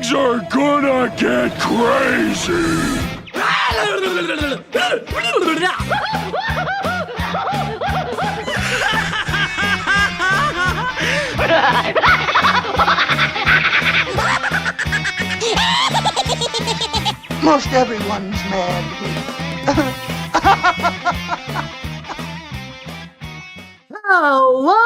Things are gonna get crazy! Most everyone's mad here. Hello,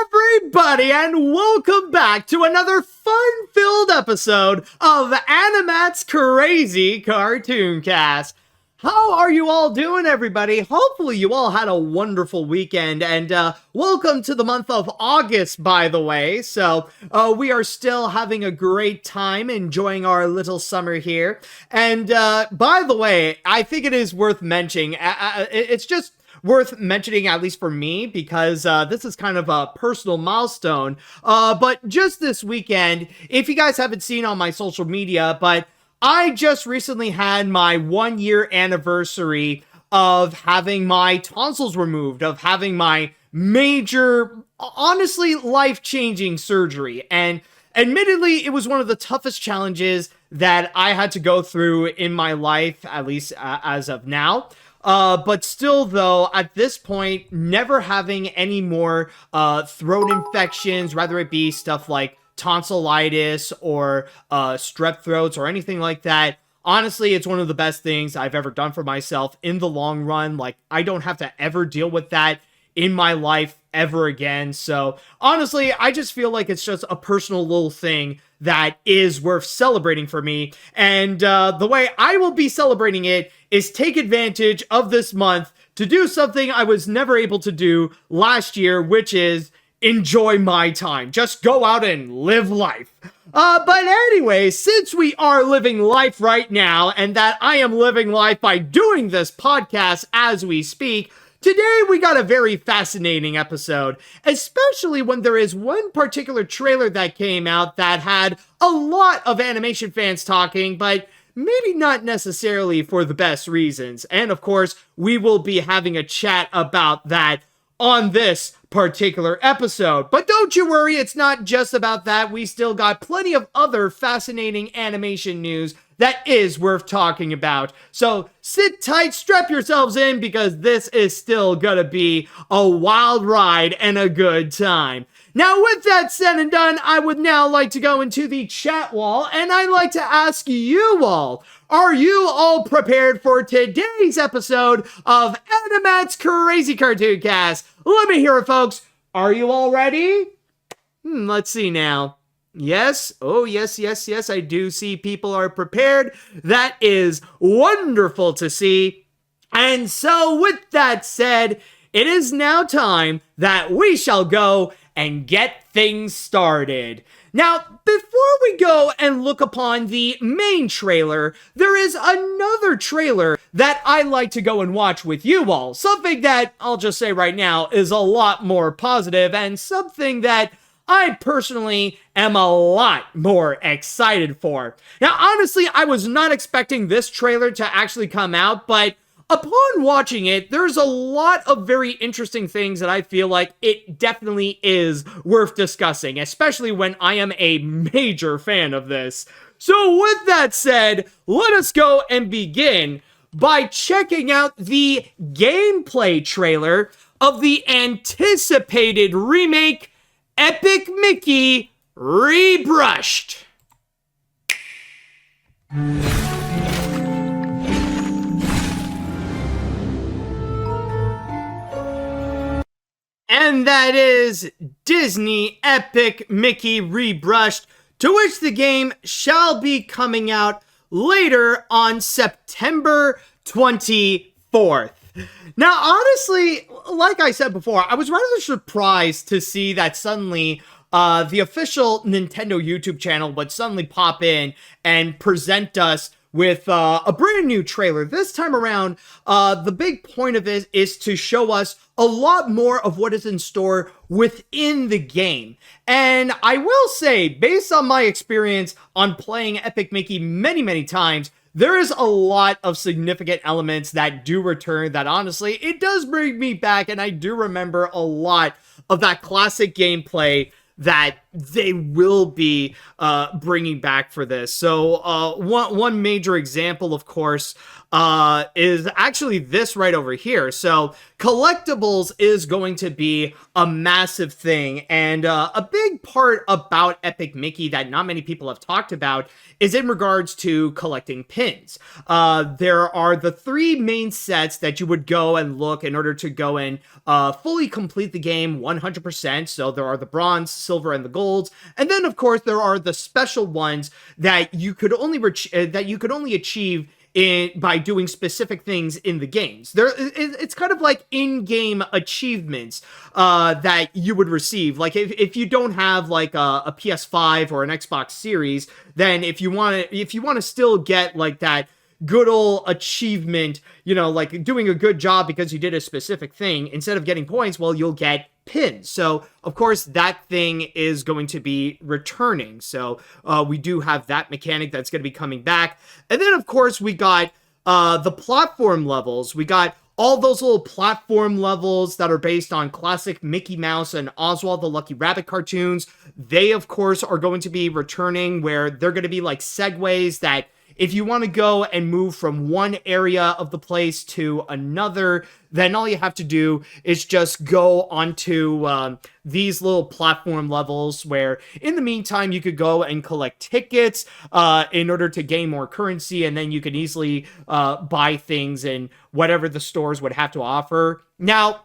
everybody, and welcome back to another fun-filled episode of AniMat's Crazy Cartoon Cast. How are you all doing, everybody? Hopefully you all had a wonderful weekend, and welcome to the month of August, by the way. So, we are still having a great time enjoying our little summer here. And, by the way, I think it is worth mentioning, it's just worth mentioning, at least for me, because this is kind of a personal milestone. But just this weekend, if you guys haven't seen on my social media, but I just recently had my 1-year anniversary of having my tonsils removed, of having my major, honestly, life-changing surgery. And admittedly, it was one of the toughest challenges that I had to go through in my life, at least as of now. But still, though, at this point, never having any more throat infections, whether it be stuff like tonsillitis or strep throats or anything like that. Honestly, it's one of the best things I've ever done for myself in the long run. Like, I don't have to ever deal with that in my life ever again. So honestly, I just feel like it's just a personal little thing that is worth celebrating for me. And the way I will be celebrating it is take advantage of this month to do something I was never able to do last year, which is enjoy my time. Just go out and live life. But anyway, since we are living life right now, and that I am living life by doing this podcast as we speak, today we got a very fascinating episode, especially when there is one particular trailer that came out that had a lot of animation fans talking, but maybe not necessarily for the best reasons. And of course, we will be having a chat about that on this particular episode. But don't you worry, it's not just about that. We still got plenty of other fascinating animation news that is worth talking about. So sit tight, strap yourselves in, because this is still gonna be a wild ride and a good time. Now, with that said and done, I would now like to go into the chat wall, and I'd like to ask you all, are you all prepared for today's episode of AniMat's Crazy Cartoon Cast? Let me hear it, folks. Are you all ready? Let's see now. Yes. Oh, yes, yes, yes. I do see people are prepared. That is wonderful to see. And so, with that said, it is now time that we shall go and get things started. Now, before we go and look upon the main trailer, there is another trailer that I like to go and watch with you all. Something that, I'll just say right now, is a lot more positive, and something that I personally am a lot more excited for. Now, honestly, I was not expecting this trailer to actually come out, but upon watching it, there's a lot of very interesting things that I feel like it definitely is worth discussing, especially when I am a major fan of this. So with that said, let us go and begin by checking out the gameplay trailer of the anticipated remake Epic Mickey Rebrushed. And that is Disney Epic Mickey Rebrushed, to which the game shall be coming out later on September 24th. Now, honestly, like I said before, I was rather surprised to see that suddenly the official Nintendo YouTube channel would suddenly pop in and present us with a brand new trailer. This time around, the big point of it is to show us a lot more of what is in store within the game. And I will say, based on my experience on playing Epic Mickey many, many times, there is a lot of significant elements that do return that honestly, it does bring me back, and I do remember a lot of that classic gameplay that they will be bringing back for this. So one major example, of course, is actually this right over here. So collectibles is going to be a massive thing, and a big part about Epic Mickey that not many people have talked about is in regards to collecting pins. There are the 3 main sets that you would go and look in order to go and fully complete the game 100%. So there are the bronze, silver, and the golds, and then of course there are the special ones that you could only achieve by doing specific things in the games. It's kind of like in-game achievements that you would receive. Like if you don't have like a PS5 or an Xbox Series, then if you want to still get like that good old achievement, like doing a good job because you did a specific thing, instead of getting points, well, you'll get pins. So of course that thing is going to be returning. So we do have that mechanic that's going to be coming back. And then of course we got the platform levels. We got all those little platform levels that are based on classic Mickey Mouse and Oswald the Lucky Rabbit cartoons. They of course are going to be returning, where they're going to be like segways that if you want to go and move from one area of the place to another, then all you have to do is just go onto these little platform levels, where in the meantime you could go and collect tickets in order to gain more currency, and then you can easily buy things in whatever the stores would have to offer. Now,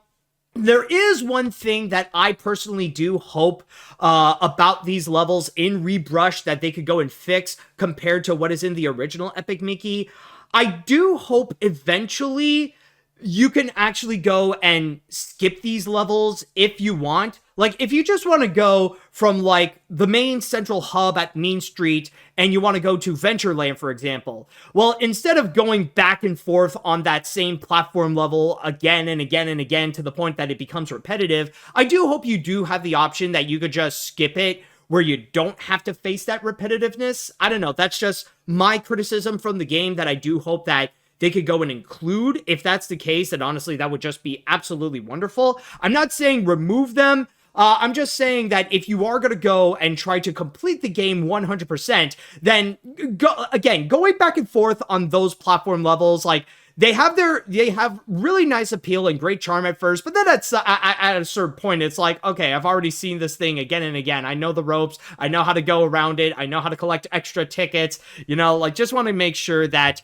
there is one thing that I personally do hope about these levels in Rebrushed that they could go and fix compared to what is in the original Epic Mickey. I do hope eventually you can actually go and skip these levels if you want. Like, if you just want to go from, like, the main central hub at Main Street and you want to go to Ventureland, for example, well, instead of going back and forth on that same platform level again and again and again to the point that it becomes repetitive, I do hope you do have the option that you could just skip it, where you don't have to face that repetitiveness. I don't know. That's just my criticism from the game that I do hope that they could go and include. If that's the case, then honestly, that would just be absolutely wonderful. I'm not saying remove them. I'm just saying that if you are going to go and try to complete the game 100%, then going back and forth on those platform levels, like, they have really nice appeal and great charm at first, but then at a certain point, it's like, okay, I've already seen this thing again and again. I know the ropes. I know how to go around it. I know how to collect extra tickets. Like, just want to make sure that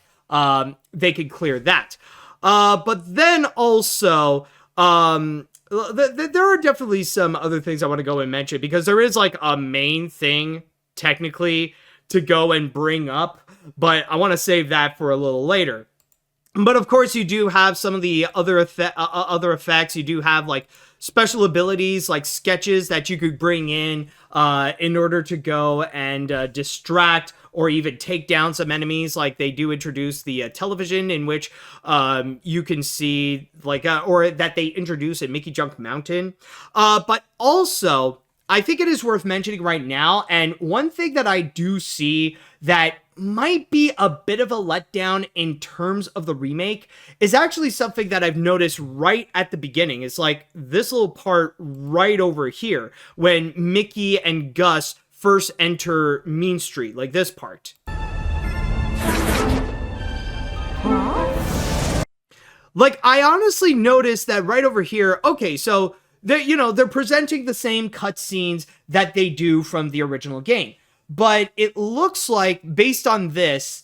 they can clear that. But then also, there are definitely some other things I want to go and mention, because there is like a main thing technically to go and bring up, but I want to save that for a little later. But of course, you do have some of the other effects. You do have like special abilities, like sketches that you could bring in order to go and distract or even take down some enemies. Like, they do introduce the television, in which you can see, like, or that they introduce at Mickey Junk Mountain. But also, I think it is worth mentioning right now, and one thing that I do see that might be a bit of a letdown in terms of the remake is actually something that I've noticed right at the beginning. It's like this little part right over here when Mickey and Gus first enter Mean Street, like this part. Like, I honestly noticed that right over here. Okay, so they're presenting the same cutscenes that they do from the original game. But it looks like, based on this,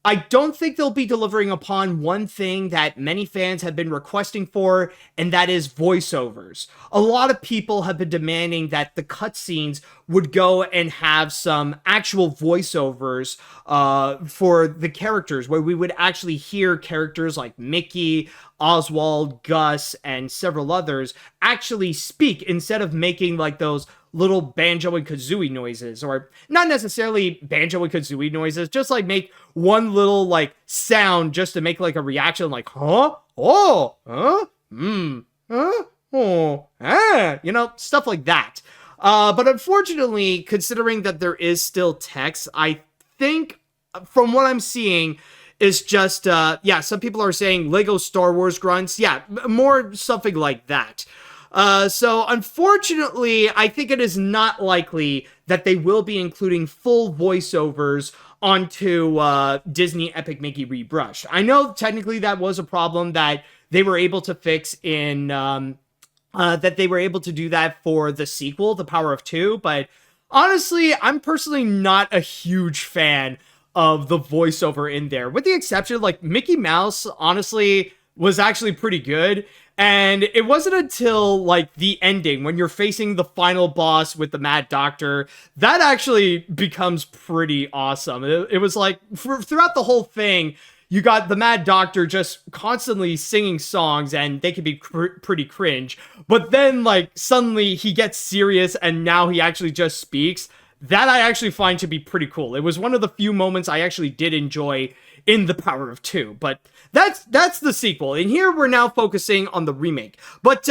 I don't think they'll be delivering upon one thing that many fans have been requesting for, and that is voiceovers. A lot of people have been demanding that the cutscenes would go and have some actual voiceovers for the characters, where we would actually hear characters like Mickey, Oswald, Gus, and several others actually speak, instead of making like those little banjo and kazooie noises, or not necessarily banjo and kazooie noises, just like make one little like sound just to make like a reaction, like, huh? Oh, huh? Huh? Oh, ah, stuff like that. But unfortunately, considering that there is still text, I think from what I'm seeing is just, some people are saying Lego Star Wars grunts. Yeah, more something like that. So unfortunately, I think it is not likely that they will be including full voiceovers onto Disney Epic Mickey Rebrushed. I know technically that was a problem that they were able to fix in that they were able to do that for the sequel, The Power of Two, but honestly, I'm personally not a huge fan of the voiceover in there, with the exception, like, Mickey Mouse, honestly, was actually pretty good. And it wasn't until, like, the ending, when you're facing the final boss with the Mad Doctor, that actually becomes pretty awesome. It was like, throughout the whole thing, you got the Mad Doctor just constantly singing songs, and they can be pretty cringe. But then, like, suddenly he gets serious, and now he actually just speaks. That I actually find to be pretty cool. It was one of the few moments I actually did enjoy in The Power of Two. But that's the sequel. And here we're now focusing on the remake. But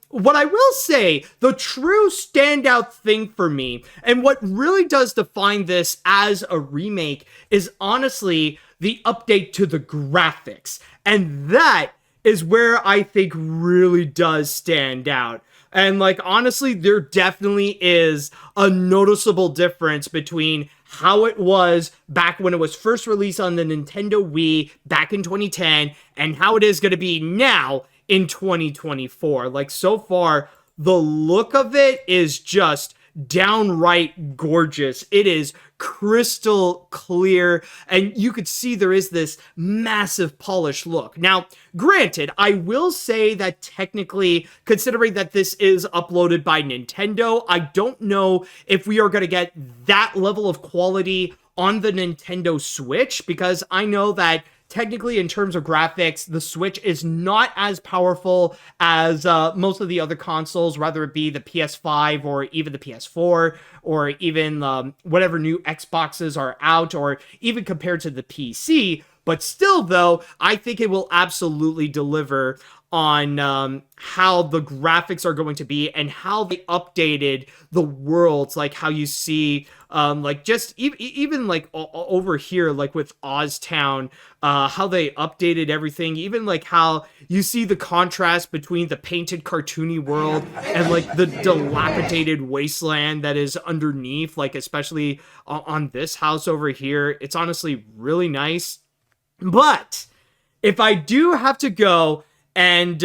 what I will say, the true standout thing for me, and what really does define this as a remake, is honestly the update to the graphics. And that is where I think really does stand out. And, like, honestly, there definitely is a noticeable difference between how it was back when it was first released on the Nintendo Wii back in 2010 and how it is going to be now in 2024. Like, so far, the look of it is just downright gorgeous. It is crystal clear, and you could see there is this massive polished look. Now, granted, I will say that technically, considering that this is uploaded by Nintendo, I don't know if we are going to get that level of quality on the Nintendo Switch, because I know that technically, in terms of graphics, the Switch is not as powerful as most of the other consoles, whether it be the PS5 or even the PS4, or even whatever new Xboxes are out, or even compared to the PC. But still, though, I think it will absolutely deliver on how the graphics are going to be and how they updated the worlds, like how you see like just even like over here, like with Oztown, how they updated everything, even like how you see the contrast between the painted cartoony world and like the dilapidated wasteland that is underneath, like especially on this house over here. It's honestly really nice. But if I do have to go and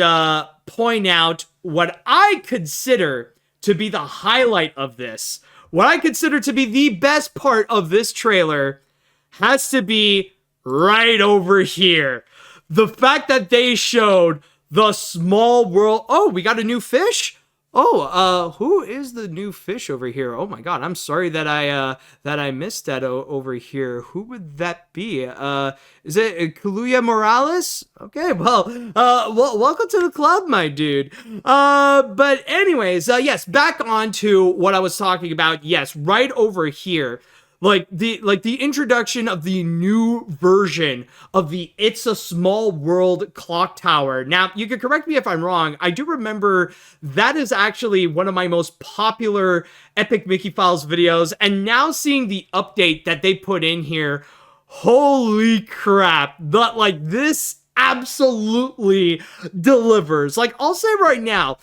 point out what I consider to be the highlight of this, what I consider to be the best part of this trailer, has to be right over here. The fact that they showed the small world. Oh, we got a new fish? Oh, who is the new fish over here? Oh my god, I'm sorry that I missed that over here. Who would that be? Is it Kaluuya Morales? Okay, well, welcome to the club, my dude. But anyways, yes, back on to what I was talking about. Yes, right over here. Like the introduction of the new version of the It's a Small World clock tower. Now, you can correct me if I'm wrong. I do remember that is actually one of my most popular Epic Mickey Files videos. And now seeing the update that they put in here, holy crap. This absolutely delivers. Like, I'll say right now,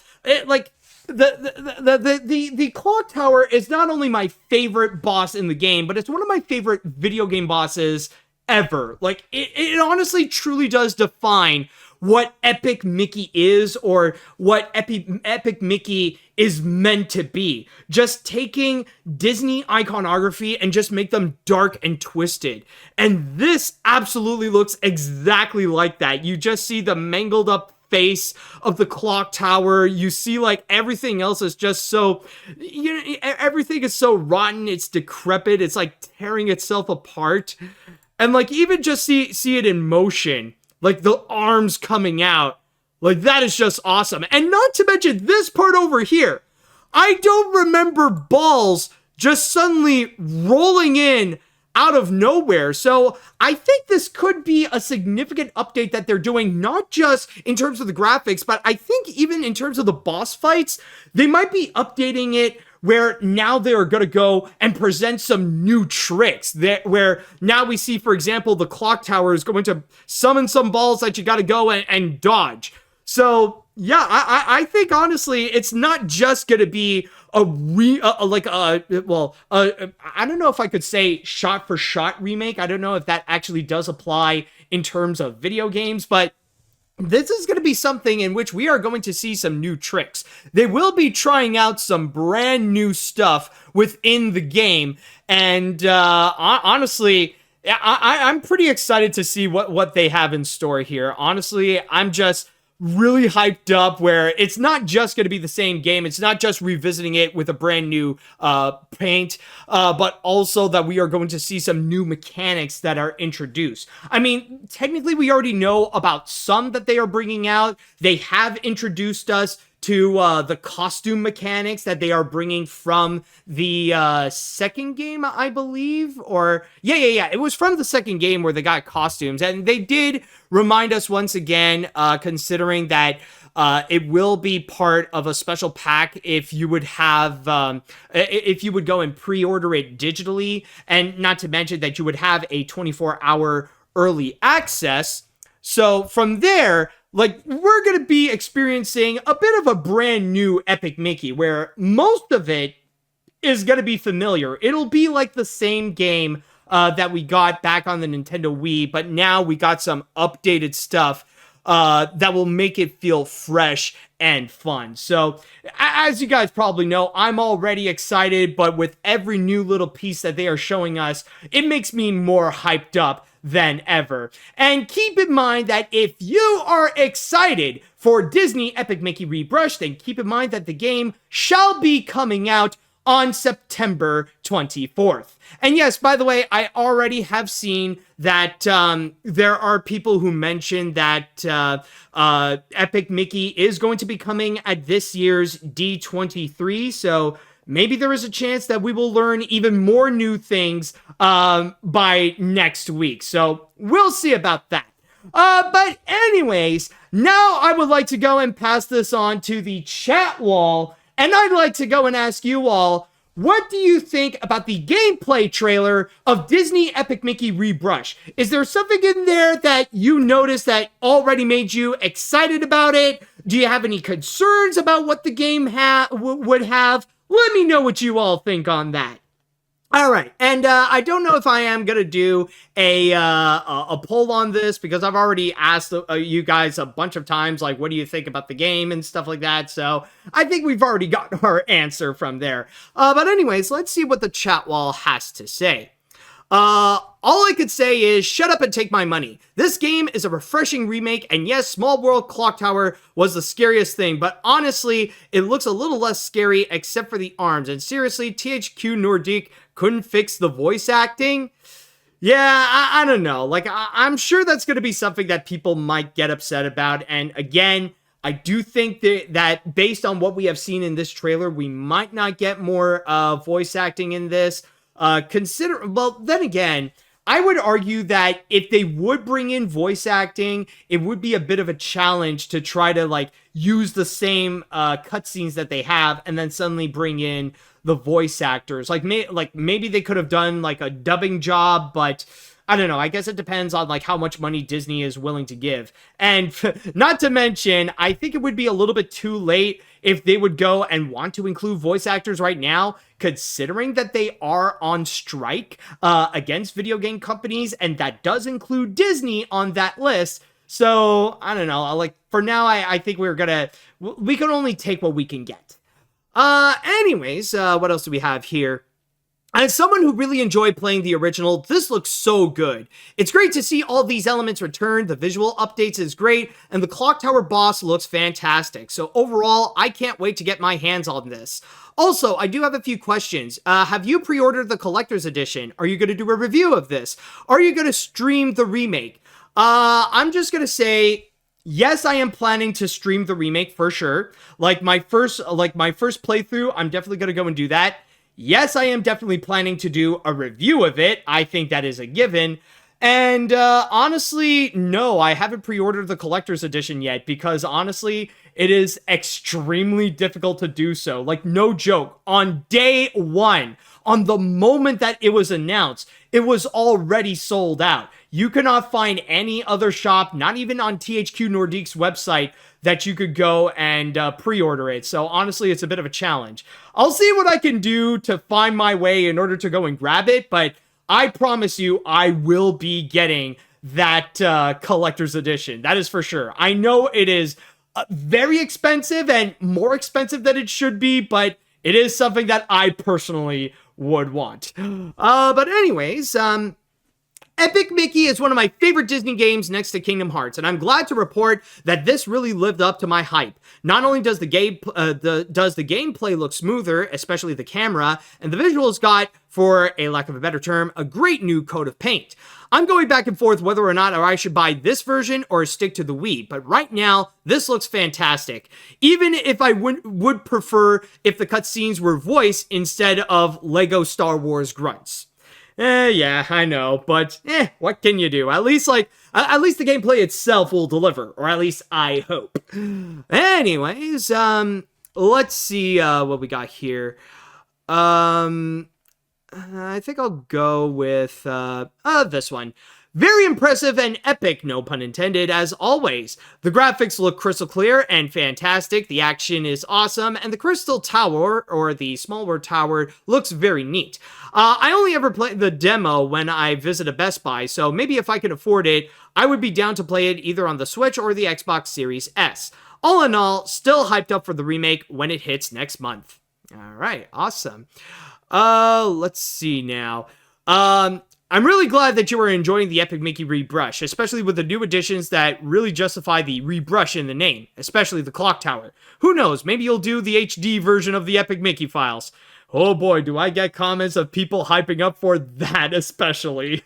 the clock tower is not only my favorite boss in the game, but it's one of my favorite video game bosses ever. Like, it honestly truly does define what Epic Mickey is, or what Epic Mickey is meant to be. Just taking Disney iconography and just make them dark and twisted. And this absolutely looks exactly like that. You just see the mangled up face of the clock tower. You see, like, everything else is just so, everything is so rotten, it's decrepit, it's like tearing itself apart. And like, even just see it in motion, like the arms coming out, like that is just awesome. And not to mention this part over here, I don't remember balls just suddenly rolling in out of nowhere. So I think this could be a significant update that they're doing, not just in terms of the graphics, but I think even in terms of the boss fights. They might be updating it where now they're going to go and present some new tricks, where now we see, for example, the clock tower is going to summon some balls that you got to go and dodge. So Yeah, I think honestly, it's not just gonna be a I don't know if I could say shot for shot remake. I don't know if that actually does apply in terms of video games, but this is going to be something in which we are going to see some new tricks. They will be trying out some brand new stuff within the game, and honestly, I'm pretty excited to see what they have in store here. Honestly, I'm just really hyped up where it's not just going to be the same game. It's not just revisiting it with a brand new paint, but also that we are going to see some new mechanics that are introduced. I mean, technically we already know about some that they are bringing out. They have introduced us to the costume mechanics that they are bringing from the second game, I believe. Or, yeah. It was from the second game where they got costumes. And they did remind us once again, considering that it will be part of a special pack if you would have, if you would go and pre-order it digitally. And not to mention that you would have a 24-hour early access. So from there, like, we're going to be experiencing a bit of a brand new Epic Mickey where most of it is going to be familiar. It'll be like the same game that we got back on the Nintendo Wii, but now we got some updated stuff that will make it feel fresh and fun. So, as you guys probably know, I'm already excited, but with every new little piece that they are showing us, it makes me more hyped up than ever. And keep in mind that if you are excited for Disney Epic Mickey Rebrushed, then keep in mind that the game shall be coming out on September 24th. And yes, by the way, I already have seen that there are people who mention that Epic Mickey is going to be coming at this year's D23, so maybe there is a chance that we will learn even more new things by next week. So we'll see about that. But anyways, now I would like to go and pass this on to the chat wall. And I'd like to go and ask you all, what do you think about the gameplay trailer of Disney Epic Mickey Rebrushed? Is there something in there that you noticed that already made you excited about it? Do you have any concerns about what the game would have? Let me know what you all think on that. All right, and I don't know if I am gonna do a poll on this because I've already asked you guys a bunch of times, like, what do you think about the game and stuff like that. So I think we've already got our answer from there. But anyways, let's see what the chat wall has to say. All I could say is shut up and take my money. This game is a refreshing remake, and yes, Small World Clock Tower was the scariest thing, but honestly, it looks a little less scary except for the arms. And seriously, THQ Nordic couldn't fix the voice acting? Yeah, I don't know. Like, I'm sure that's going to be something that people might get upset about. And again, I do think that based on what we have seen in this trailer, we might not get more voice acting in this. Well, then again, I would argue that if they would bring in voice acting, it would be a bit of a challenge to try to, like, use the same cutscenes that they have and then suddenly bring in the voice actors. Like maybe they could have done like a dubbing job, but I don't know. I guess it depends on like how much money Disney is willing to give. And not to mention, I think it would be a little bit too late if they would go and want to include voice actors right now, considering that they are on strike against video game companies, and that does include Disney on that list. So I don't know. Like, for now, I think we can only take what we can get. Anyways, what else do we have here? As someone who really enjoyed playing the original, this looks so good. It's great to see all these elements return, the visual updates is great, and the Clock Tower boss looks fantastic. So overall, I can't wait to get my hands on this. Also, I do have a few questions. Have you pre-ordered the Collector's Edition? Are you going to do a review of this? Are you going to stream the remake? I'm just going to say, yes, I am planning to stream the remake for sure. Like my first playthrough, I'm definitely going to go and do that. Yes, I am definitely planning to do a review of it. I think that is a given. And honestly, no, I haven't pre-ordered the collector's edition yet because honestly, it is extremely difficult to do so. Like, no joke, on day one, on the moment that it was announced, it was already sold out. You cannot find any other shop, not even on THQ Nordic's website, that you could go and pre-order it. So honestly, it's a bit of a challenge. I'll see what I can do to find my way in order to go and grab it, but I promise you, I will be getting that collector's edition. That is for sure. I know it is very expensive and more expensive than it should be, but it is something that I personally would want. But anyways, Epic Mickey is one of my favorite Disney games next to Kingdom Hearts, and I'm glad to report that this really lived up to my hype. Not only does the gameplay look smoother, especially the camera, and the visuals got, for a lack of a better term, a great new coat of paint. I'm going back and forth whether or not I should buy this version or stick to the Wii, but right now, this looks fantastic. Even if I would prefer if the cutscenes were voiced instead of Lego Star Wars grunts. Yeah, I know, but what can you do? At least the gameplay itself will deliver, or at least I hope. Anyways, let's see what we got here. I think I'll go with this one. Very impressive and epic, no pun intended, as always. The graphics look crystal clear and fantastic, the action is awesome, and the Crystal Tower, or the Small World Tower, looks very neat. I only ever played the demo when I visit a Best Buy, so maybe if I could afford it, I would be down to play it either on the Switch or the Xbox Series S. All in all, still hyped up for the remake when it hits next month. Alright, awesome. Let's see now. I'm really glad that you are enjoying the Epic Mickey Rebrush, especially with the new additions that really justify the Rebrush in the name, especially the Clock Tower. Who knows, maybe you'll do the HD version of the Epic Mickey files. Oh boy, do I get comments of people hyping up for that especially.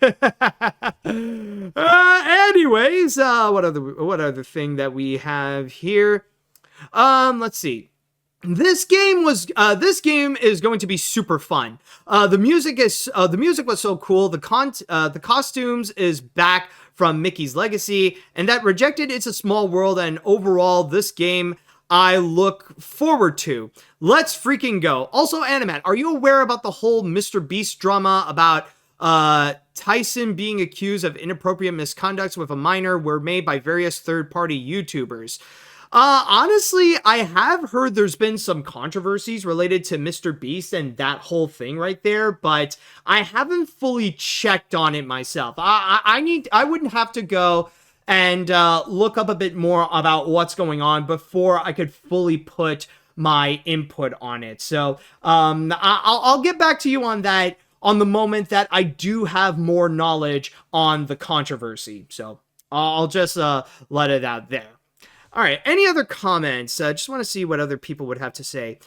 Anyways, what other thing that we have here? Let's see. This game is going to be super fun. The music was so cool. The costumes is back from Mickey's Legacy, and that Rejected It's a Small World, and overall this game I look forward to. Let's freaking go. Also, AniMat, are you aware about the whole Mr. Beast drama about Tyson being accused of inappropriate misconducts with a minor were made by various third-party YouTubers? Honestly, I have heard there's been some controversies related to Mr. Beast and that whole thing right there, but I haven't fully checked on it myself. I wouldn't have to go and look up a bit more about what's going on before I could fully put my input on it. So, I'll get back to you on that on the moment that I do have more knowledge on the controversy. So, I'll just let it out there. All right, any other comments? Just want to see what other people would have to say.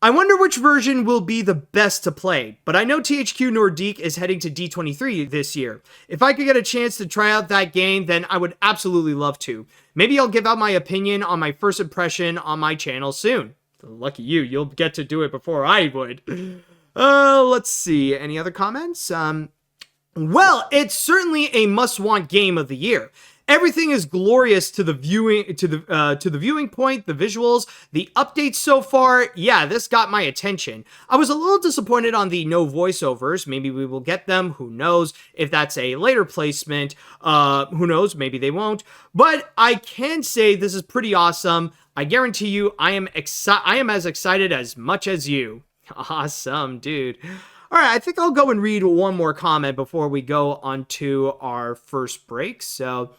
I wonder which version will be the best to play, but I know THQ Nordic is heading to D23 this year. If I could get a chance to try out that game, then I would absolutely love to. Maybe I'll give out my opinion on my first impression on my channel soon. Lucky you, you'll get to do it before I would. Let's see, any other comments? Well, it's certainly a must-want game of the year. Everything is glorious to the viewing point, the visuals, the updates so far. Yeah, this got my attention. I was a little disappointed on the no voiceovers. Maybe we will get them. Who knows if that's a later placement? Who knows? Maybe they won't. But I can say this is pretty awesome. I guarantee you, I am as excited as much as you. Awesome, dude. All right, I think I'll go and read one more comment before we go on to our first break. So,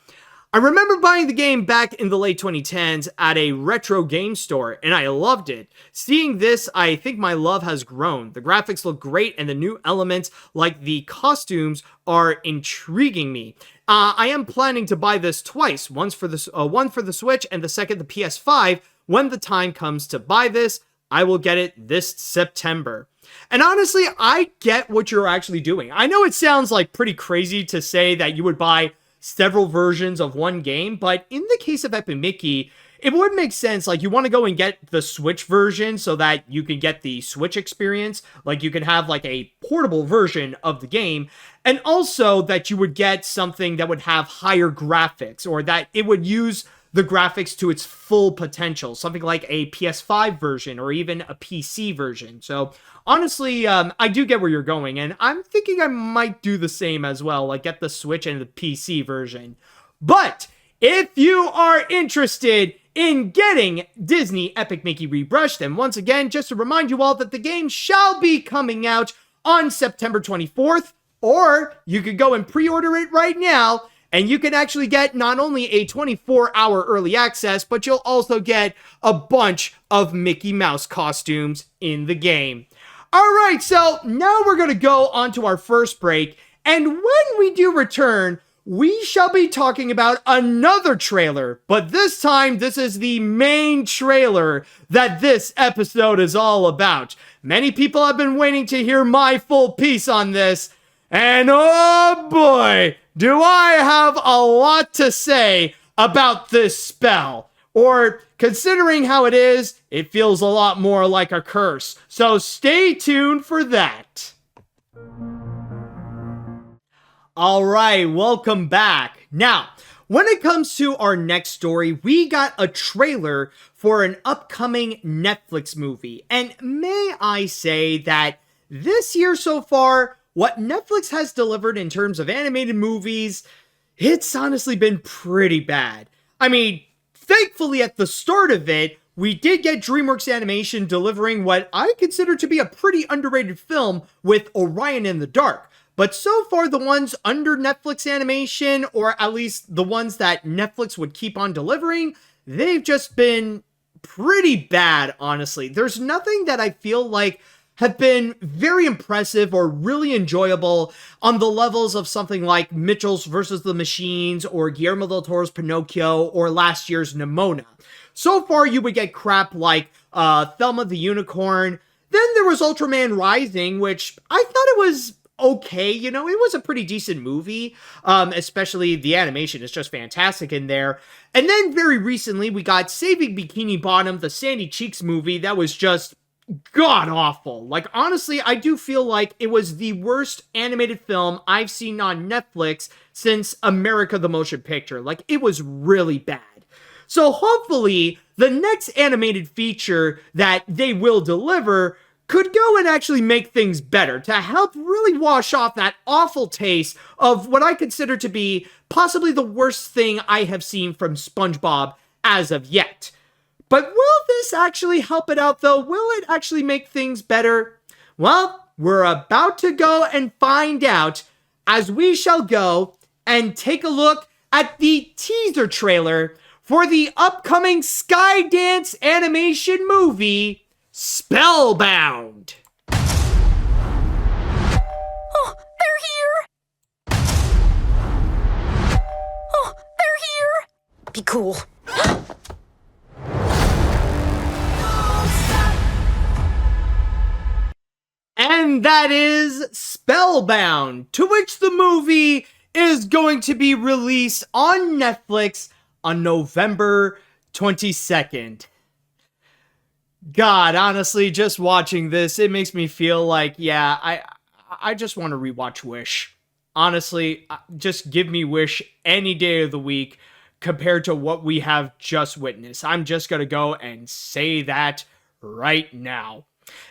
I remember buying the game back in the late 2010s at a retro game store, and I loved it. Seeing this, I think my love has grown. The graphics look great, and the new elements, like the costumes, are intriguing me. I am planning to buy this twice, one for the Switch and the second the PS5. When the time comes to buy this, I will get it this September. And honestly, I get what you're actually doing. I know it sounds like pretty crazy to say that you would buy several versions of one game, but in the case of Epic Mickey, it would make sense, like, you want to go and get the Switch version so that you can get the Switch experience. Like, you can have, like, a portable version of the game, and also that you would get something that would have higher graphics, or that it would use the graphics to its full potential, something like a PS5 version or even a PC version. So honestly, I do get where you're going, and I'm thinking I might do the same as well, like get the Switch and the PC version. But if you are interested in getting Disney Epic Mickey Rebrushed, and once again, just to remind you all that the game shall be coming out on September 24th, or you could go and pre-order it right now, and you can actually get not only a 24-hour early access, but you'll also get a bunch of Mickey Mouse costumes in the game. Alright, so now we're going to go on to our first break, and when we do return, we shall be talking about another trailer, but this time this is the main trailer that this episode is all about. Many people have been waiting to hear my full piece on this, and oh boy, do I have a lot to say about this spell. Or, considering how it is, it feels a lot more like a curse. So stay tuned for that. Alright, welcome back. Now, when it comes to our next story, we got a trailer for an upcoming Netflix movie. And may I say that this year so far, what Netflix has delivered in terms of animated movies, it's honestly been pretty bad. I mean, thankfully at the start of it, we did get DreamWorks Animation delivering what I consider to be a pretty underrated film with Orion in the Dark. But so far, the ones under Netflix Animation, or at least the ones that Netflix would keep on delivering, they've just been pretty bad, honestly. There's nothing that I feel like have been very impressive or really enjoyable on the levels of something like Mitchell's versus the Machines or Guillermo del Toro's Pinocchio or last year's Nimona. So far, you would get crap like Thelma the Unicorn. Then there was Ultraman Rising, which I thought it was okay, you know, it was a pretty decent movie, especially the animation is just fantastic in there. And then very recently, we got Saving Bikini Bottom, the Sandy Cheeks movie that was just god-awful. Like, honestly, I do feel like it was the worst animated film I've seen on Netflix since America the Motion Picture. Like, it was really bad. So hopefully, the next animated feature that they will deliver could go and actually make things better to help really wash off that awful taste of what I consider to be possibly the worst thing I have seen from SpongeBob as of yet. But will this actually help it out though? Will it actually make things better? Well, we're about to go and find out as we shall go and take a look at the teaser trailer for the upcoming Skydance Animation movie, Spellbound. Oh, they're here! Oh, they're here! Be cool. And that is Spellbound, to which the movie is going to be released on Netflix on November 22nd. God, honestly, just watching this, it makes me feel like, yeah, I just want to rewatch Wish. Honestly, just give me Wish any day of the week compared to what we have just witnessed. I'm just going to go and say that right now.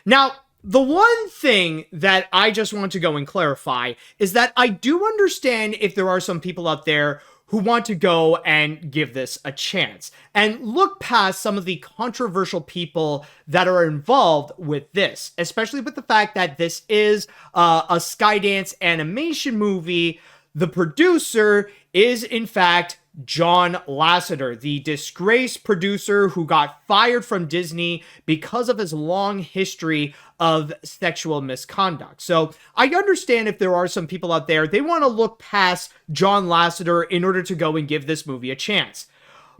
Now, the one thing that I just want to go and clarify is that I do understand if there are some people out there who want to go and give this a chance and look past some of the controversial people that are involved with this, especially with the fact that this is a Skydance Animation movie. The producer is, in fact, John Lasseter, the disgraced producer who got fired from Disney because of his long history of sexual misconduct. So I understand if there are some people out there, they want to look past John Lasseter in order to go and give this movie a chance.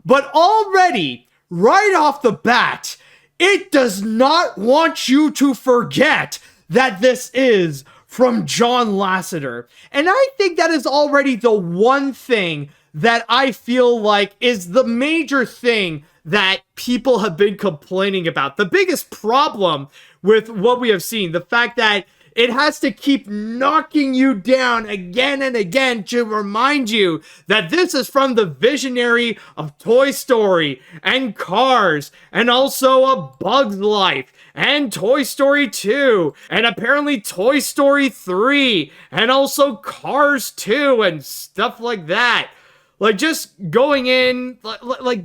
But already, right off the bat, it does not want you to forget that this is from John Lasseter. And I think that is already the one thing that I feel like is the major thing that people have been complaining about. The biggest problem with what we have seen, the fact that it has to keep knocking you down again and again to remind you that this is from the visionary of Toy Story and Cars and also A Bug's Life and Toy Story 2 and apparently Toy Story 3 and also Cars 2 and stuff like that. Like, just going in, like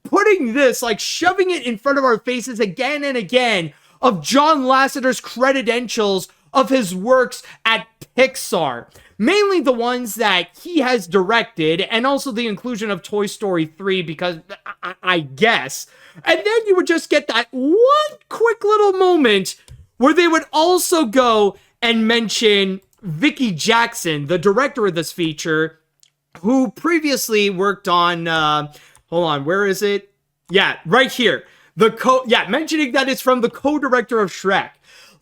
putting this, like shoving it in front of our faces again and again of John Lasseter's credentials of his works at Pixar. Mainly the ones that he has directed, and also the inclusion of Toy Story 3, because I guess. And then you would just get that one quick little moment where they would also go and mention Vicki Jackson, the director of this feature, who previously worked on, hold on, where is it? Yeah, right here. Mentioning that it's from the co-director of Shrek.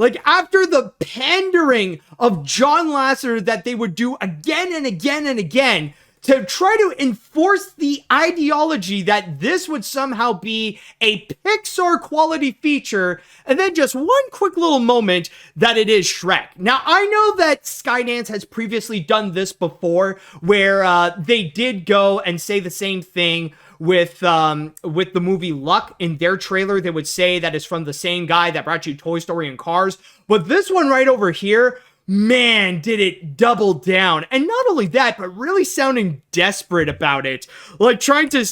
Like, after the pandering of John Lasseter that they would do again and again and again to try to enforce the ideology that this would somehow be a Pixar quality feature, and then just one quick little moment that it is Shrek. Now, I know that Skydance has previously done this before, where they did go and say the same thing with the movie Luck. In their trailer, they would say that it's from the same guy that brought you Toy Story and Cars. But this one right over here, man, did it double down. And not only that, but really sounding desperate about it. Like, trying to,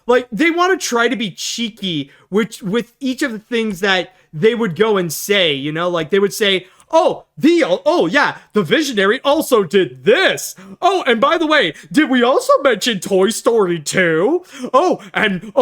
like, they want to try to be cheeky with each of the things that they would go and say, like they would say, the visionary also did this. Oh, and by the way, did we also mention Toy Story 2? And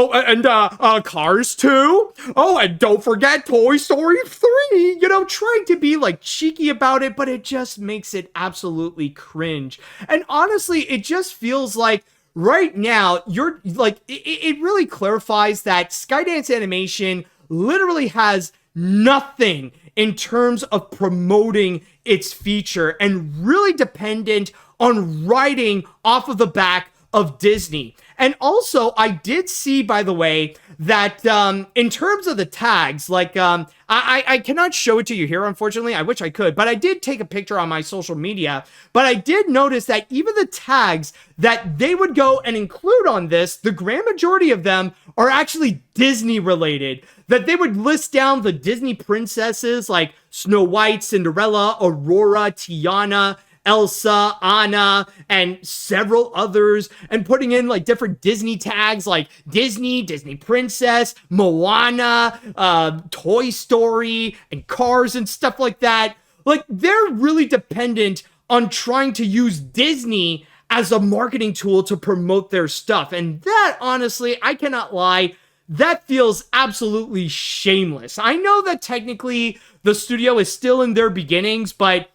Cars 2? Oh, and don't forget Toy Story 3. Trying to be like cheeky about it, but it just makes it absolutely cringe. And honestly, it just feels like right now, you're like, it really clarifies that Skydance Animation literally has nothing in terms of promoting its feature and really dependent on riding off of the back of Disney. And also, I did see, by the way, that in terms of the tags, like, I cannot show it to you here, unfortunately. I wish I could, but I did take a picture on my social media. But I did notice that even the tags that they would go and include on this, the grand majority of them are actually Disney related. That they would list down the Disney princesses like Snow White, Cinderella, Aurora, Tiana, Elsa, Anna, and several others, and putting in like different Disney tags like Disney Princess, Moana, Toy Story, and Cars and stuff like that. Like, they're really dependent on trying to use Disney as a marketing tool to promote their stuff. And that, honestly, I cannot lie, that feels absolutely shameless. I know that technically the studio is still in their beginnings, but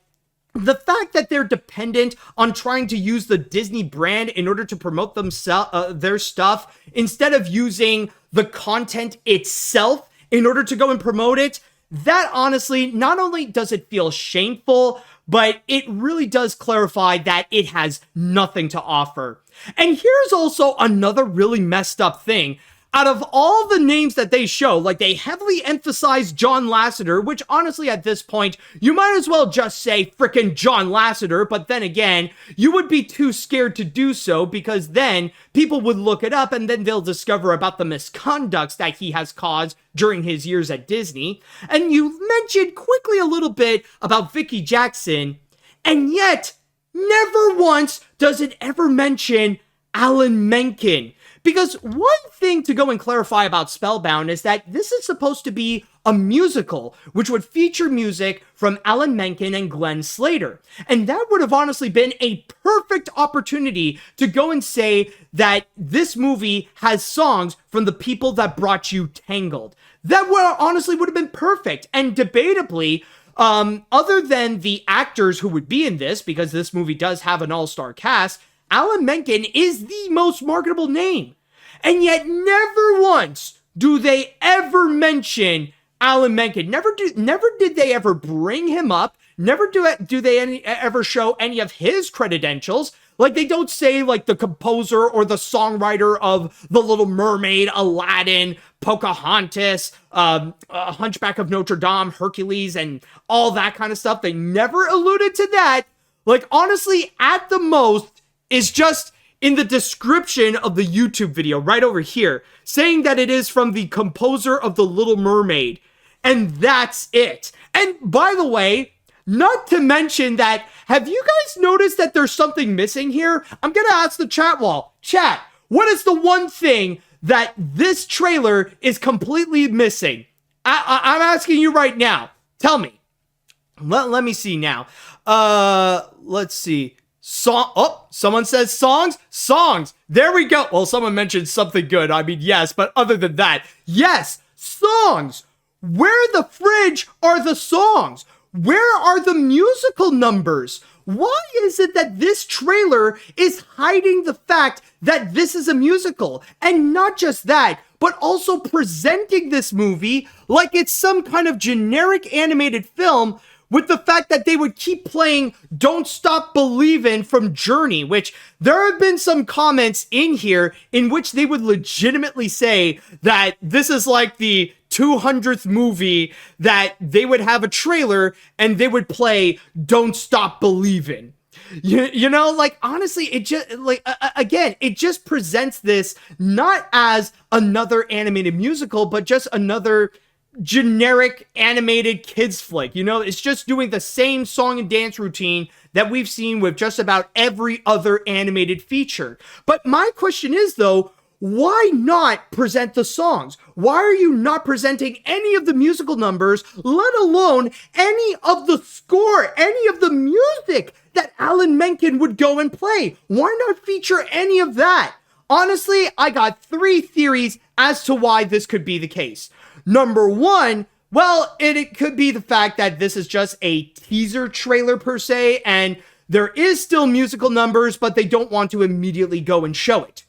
the fact that they're dependent on trying to use the Disney brand in order to promote their stuff, instead of using the content itself in order to go and promote it, that honestly, not only does it feel shameful, but it really does clarify that it has nothing to offer. And here's also another really messed up thing. Out of all the names that they show, like, they heavily emphasize John Lasseter, which honestly at this point, you might as well just say frickin' John Lasseter, but then again, you would be too scared to do so because then people would look it up and then they'll discover about the misconducts that he has caused during his years at Disney. And you mentioned quickly a little bit about Vicki Jackson, and yet never once does it ever mention Alan Menken. Because one thing to go and clarify about Spellbound is that this is supposed to be a musical, which would feature music from Alan Menken and Glenn Slater. And that would have honestly been a perfect opportunity to go and say that this movie has songs from the people that brought you Tangled. That would have been perfect. And debatably, other than the actors who would be in this, because this movie does have an all-star cast, Alan Menken is the most marketable name. And yet never once do they ever mention Alan Menken. Never did they ever bring him up. never do they ever show any of his credentials. Like, they don't say, like, the composer or the songwriter of The Little Mermaid, Aladdin, Pocahontas, Hunchback of Notre Dame, Hercules, and all that kind of stuff. They never alluded to that. Like, honestly, at the most, is just in the description of the YouTube video right over here, saying that it is from the composer of The Little Mermaid. And that's it. And by the way, not to mention that, have you guys noticed that there's something missing here? I'm gonna ask the chat wall. Chat, what is the one thing that this trailer is completely missing? I'm asking you right now. Tell me. Let me see now. Let's see. Someone says songs. Songs. There we go. Well, someone mentioned something good. I mean, yes, but other than that, yes, songs. Where the fridge are the songs? Where are the musical numbers? Why is it that this trailer is hiding the fact that this is a musical? And not just that, but also presenting this movie like it's some kind of generic animated film, with the fact that they would keep playing Don't Stop Believin' from Journey, which there have been some comments in here in which they would legitimately say that this is like the 200th movie that they would have a trailer and they would play Don't Stop Believin'. You know, like, honestly, it just, like, again, it just presents this not as another animated musical, but just another generic animated kids flick. You know, it's just doing the same song and dance routine that we've seen with just about every other animated feature. But my question is, though, why not present the songs? Why are you not presenting any of the musical numbers, let alone any of the score, any of the music that Alan Menken would go and play? Why not feature any of that? Honestly, I got 3 theories as to why this could be the case. Number one, well, it could be the fact that this is just a teaser trailer per se, and there is still musical numbers, but they don't want to immediately go and show it.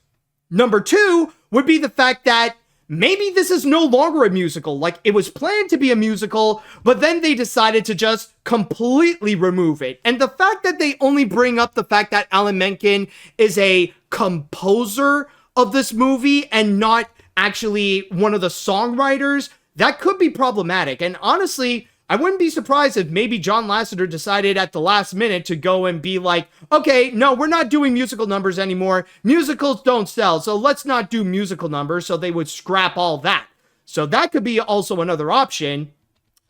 Number 2 would be the fact that maybe this is no longer a musical, like it was planned to be a musical, but then they decided to just completely remove it. And the fact that they only bring up the fact that Alan Menken is a composer of this movie and not actually one of the songwriters, that could be problematic. And honestly, I wouldn't be surprised if maybe John Lasseter decided at the last minute to go and be like, okay, no, we're not doing musical numbers anymore. Musicals don't sell, so let's not do musical numbers. So they would scrap all that. So that could be also another option.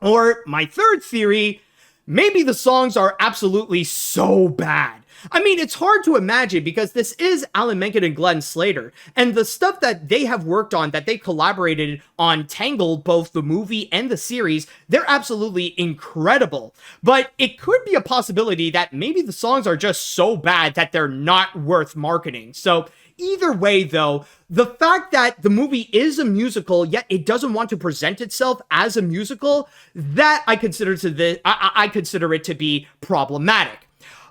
Or my third theory, maybe the songs are absolutely so bad. I mean, it's hard to imagine because this is Alan Menken and Glenn Slater, and the stuff that they have worked on, that they collaborated on Tangled, both the movie and the series, they're absolutely incredible. But it could be a possibility that maybe the songs are just so bad that they're not worth marketing. So either way, though, the fact that the movie is a musical, yet it doesn't want to present itself as a musical, that I consider it to be problematic.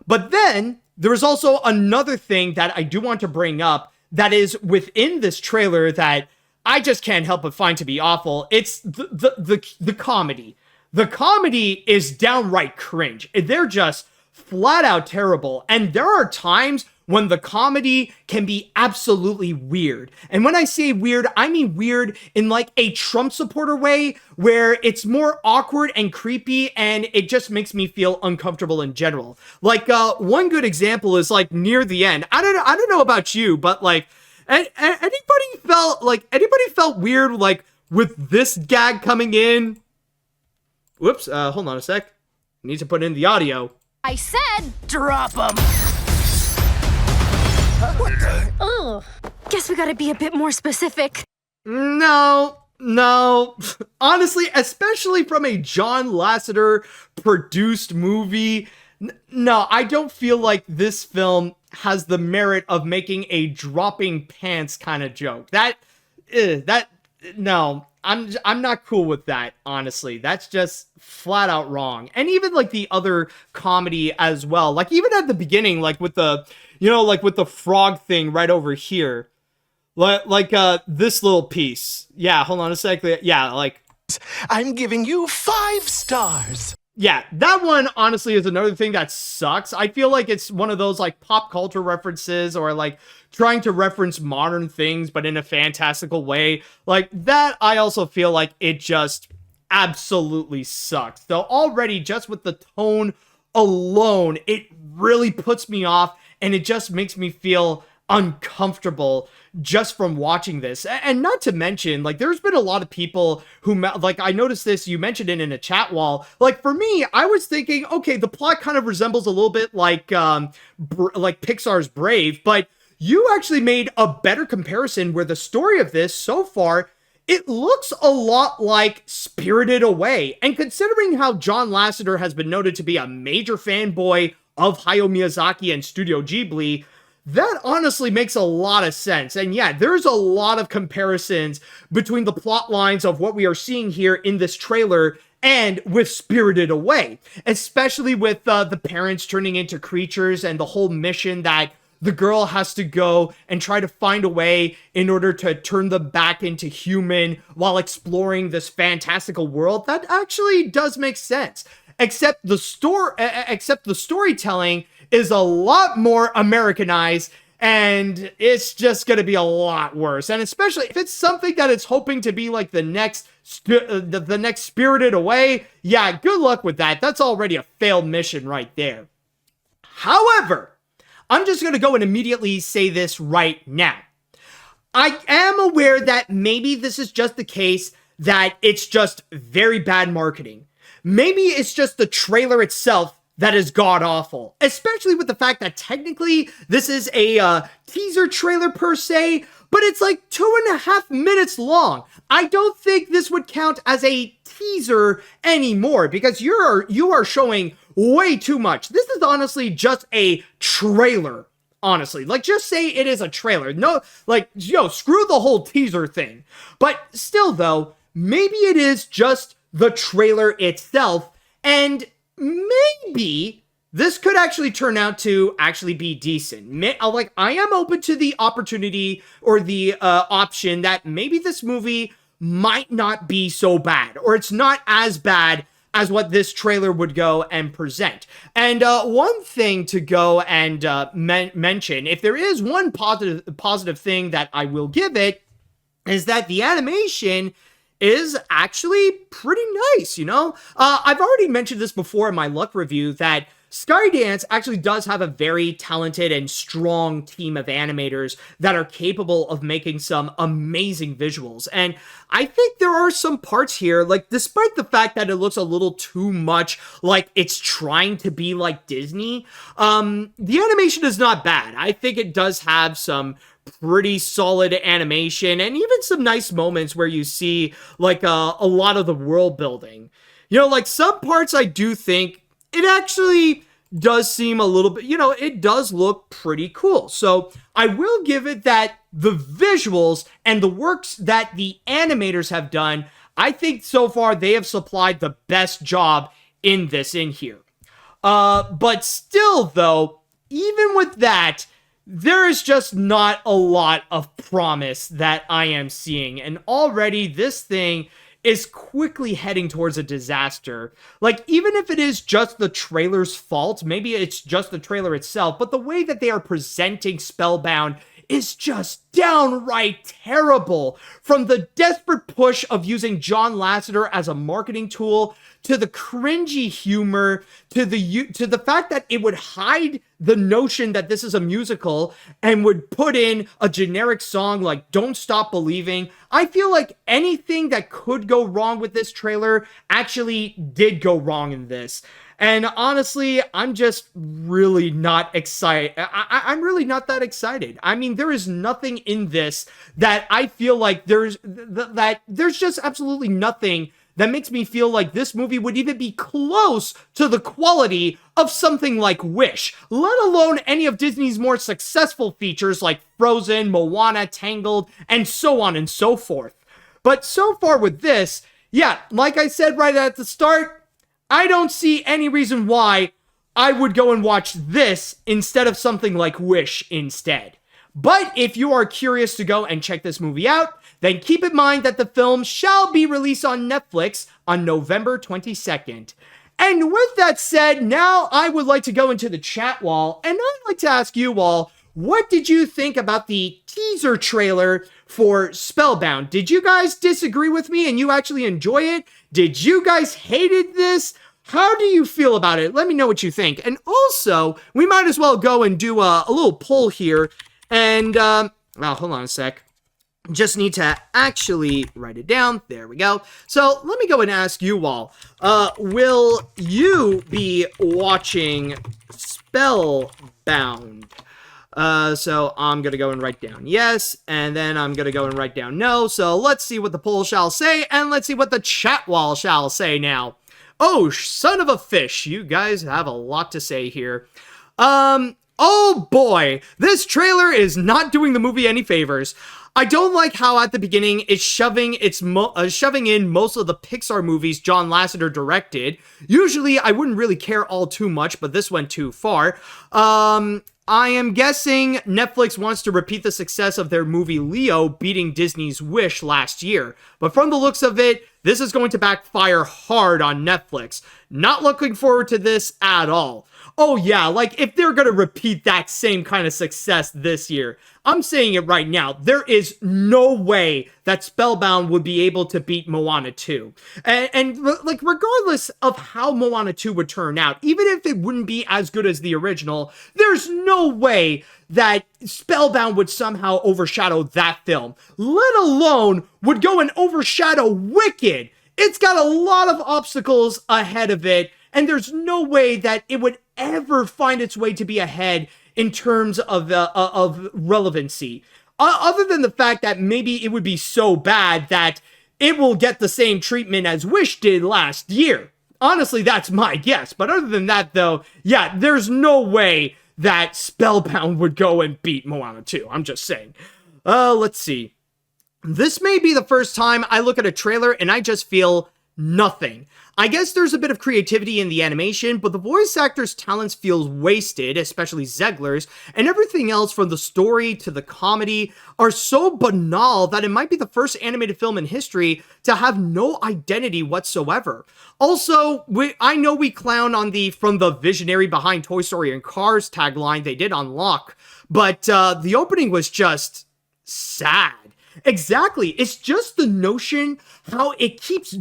But then there is also another thing that I do want to bring up that is within this trailer that I just can't help but find to be awful. It's the comedy. The comedy is downright cringe. They're just flat out terrible. And there are times when the comedy can be absolutely weird. And when I say weird, I mean weird in like a Trump supporter way, where it's more awkward and creepy, and it just makes me feel uncomfortable in general. Like, one good example is like near the end. I don't know about you, but like, anybody felt weird like with this gag coming in? Whoops, hold on a sec. Need to put in the audio. I said drop them. Oh, guess we gotta be a bit more specific. No. Honestly, especially from a John Lasseter produced movie, no, I don't feel like this film has the merit of making a dropping pants kind of joke. No, I'm not cool with that, honestly. That's just flat out wrong. And even like the other comedy as well, like even at the beginning, like with the, like with the frog thing right over here, like this little piece. Yeah, hold on a sec. Yeah, like, I'm giving you 5 stars. Yeah, that one honestly is another thing that sucks. I feel like it's one of those like pop culture references or like trying to reference modern things, but in a fantastical way. Like that, I also feel like it just absolutely sucks. So already just with the tone alone, it really puts me off and it just makes me feel uncomfortable just from watching this. And not to mention, like, there's been a lot of people who, like, I noticed this, you mentioned it in a chat wall. Like, for me, I was thinking, okay, the plot kind of resembles a little bit like Pixar's Brave, but you actually made a better comparison where the story of this so far, it looks a lot like Spirited Away. And considering how John Lasseter has been noted to be a major fanboy of Hayao Miyazaki and Studio Ghibli, that honestly makes a lot of sense. And yeah, there's a lot of comparisons between the plot lines of what we are seeing here in this trailer and with Spirited Away, especially with the parents turning into creatures and the whole mission that the girl has to go and try to find a way in order to turn them back into human while exploring this fantastical world. That actually does make sense. Except the storytelling is a lot more Americanized, and it's just going to be a lot worse. And especially if it's something that it's hoping to be like the next Spirited Away, yeah, good luck with that. That's already a failed mission right there. However, I'm just going to go and immediately say this right now. I am aware that maybe this is just the case that it's just very bad marketing. Maybe it's just the trailer itself that is god-awful, especially with the fact that technically this is a teaser trailer per se, but it's like 2.5 minutes long. I don't think this would count as a teaser anymore because you are showing way too much. This is honestly just a trailer, honestly. Like, just say it is a trailer. No, like, screw the whole teaser thing. But still, though, maybe it is just the trailer itself, and maybe this could actually turn out to actually be decent. Like, I am open to the opportunity or the option that maybe this movie might not be so bad, or it's not as bad as what this trailer would go and present. And one thing to go and mention, if there is one positive thing that I will give it, is that the animation is actually pretty nice, you know? I've already mentioned this before in my luck review that Skydance actually does have a very talented and strong team of animators that are capable of making some amazing visuals. And I think there are some parts here, like, despite the fact that it looks a little too much like it's trying to be like Disney, the animation is not bad. I think it does have some pretty solid animation and even some nice moments where you see like a lot of the world building. You know, like some parts I do think it actually does seem a little bit, it does look pretty cool. So I will give it that the visuals and the works that the animators have done, I think so far they have supplied the best job in here. But still though, even with that, there is just not a lot of promise that I am seeing. And already this thing is quickly heading towards a disaster. Like, even if it is just the trailer's fault, maybe it's just the trailer itself, but the way that they are presenting Spellbound is just downright terrible. From the desperate push of using John Lasseter as a marketing tool, to the cringy humor, to the fact that it would hide the notion that this is a musical and would put in a generic song like Don't Stop Believing. I feel like anything that could go wrong with this trailer actually did go wrong in this. And honestly, I'm just really not excited. I'm really not that excited. I mean, there is nothing in this that I feel like there's just absolutely nothing that makes me feel like this movie would even be close to the quality of something like Wish, let alone any of Disney's more successful features like Frozen, Moana, Tangled, and so on and so forth. But so far with this, yeah, like I said right at the start, I don't see any reason why I would go and watch this instead of something like Wish instead. But if you are curious to go and check this movie out, then keep in mind that the film shall be released on Netflix on November 22nd. And with that said, now I would like to go into the chat wall, and I'd like to ask you all, what did you think about the teaser trailer for Spellbound? Did you guys disagree with me and you actually enjoy it? Did you guys hated this? How do you feel about it? Let me know what you think. And also, we might as well go and do a little poll here. And, hold on a sec. Just need to actually write it down. There we go. So let me go and ask you all, will you be watching Spellbound? So I'm going to go and write down yes, and then I'm going to go and write down no. So let's see what the poll shall say, and let's see what the chat wall shall say now. Oh, son of a fish. You guys have a lot to say here. Oh boy, this trailer is not doing the movie any favors. I don't like how at the beginning it's shoving in most of the Pixar movies John Lasseter directed. Usually I wouldn't really care all too much, but this went too far. I am guessing Netflix wants to repeat the success of their movie Leo beating Disney's Wish last year. But from the looks of it, this is going to backfire hard on Netflix. Not looking forward to this at all. Oh yeah, like if they're gonna repeat that same kind of success this year, I'm saying it right now, there is no way that Spellbound would be able to beat Moana 2. And like, regardless of how Moana 2 would turn out, even if it wouldn't be as good as the original, there's no way that Spellbound would somehow overshadow that film, let alone would go and overshadow Wicked. It's got a lot of obstacles ahead of it, and there's no way that it would ever find its way to be ahead in terms of relevancy. Other than the fact that maybe it would be so bad that it will get the same treatment as Wish did last year. Honestly, that's my guess. But other than that, though, yeah, there's no way that Spellbound would go and beat Moana 2. I'm just saying. Let's see. This may be the first time I look at a trailer and I just feel nothing. I guess there's a bit of creativity in the animation, but the voice actor's talents feels wasted, especially Zegler's, and everything else from the story to the comedy are so banal that it might be the first animated film in history to have no identity whatsoever. Also, I know we clown on the "from the visionary behind Toy Story and Cars" tagline they did on Lock, but the opening was just sad. Exactly. It's just the notion how it keeps,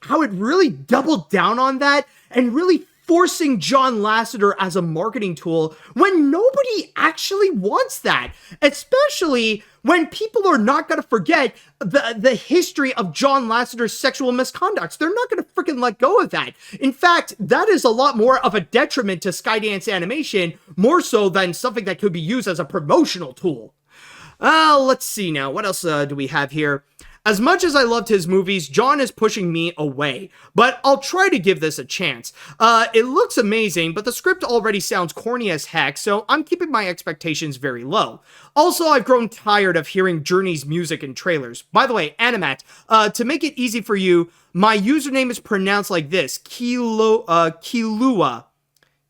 how it really doubled down on that and really forcing John Lasseter as a marketing tool when nobody actually wants that. Especially when people are not going to forget the history of John Lasseter's sexual misconducts. They're not going to freaking let go of that. In fact, that is a lot more of a detriment to Skydance Animation, more so than something that could be used as a promotional tool. Let's see now. What else do we have here? As much as I loved his movies, John is pushing me away, but I'll try to give this a chance. It looks amazing, but the script already sounds corny as heck, so I'm keeping my expectations very low. Also, I've grown tired of hearing Journey's music in trailers. By the way, AniMat's, to make it easy for you, my username is pronounced like this, Kilua.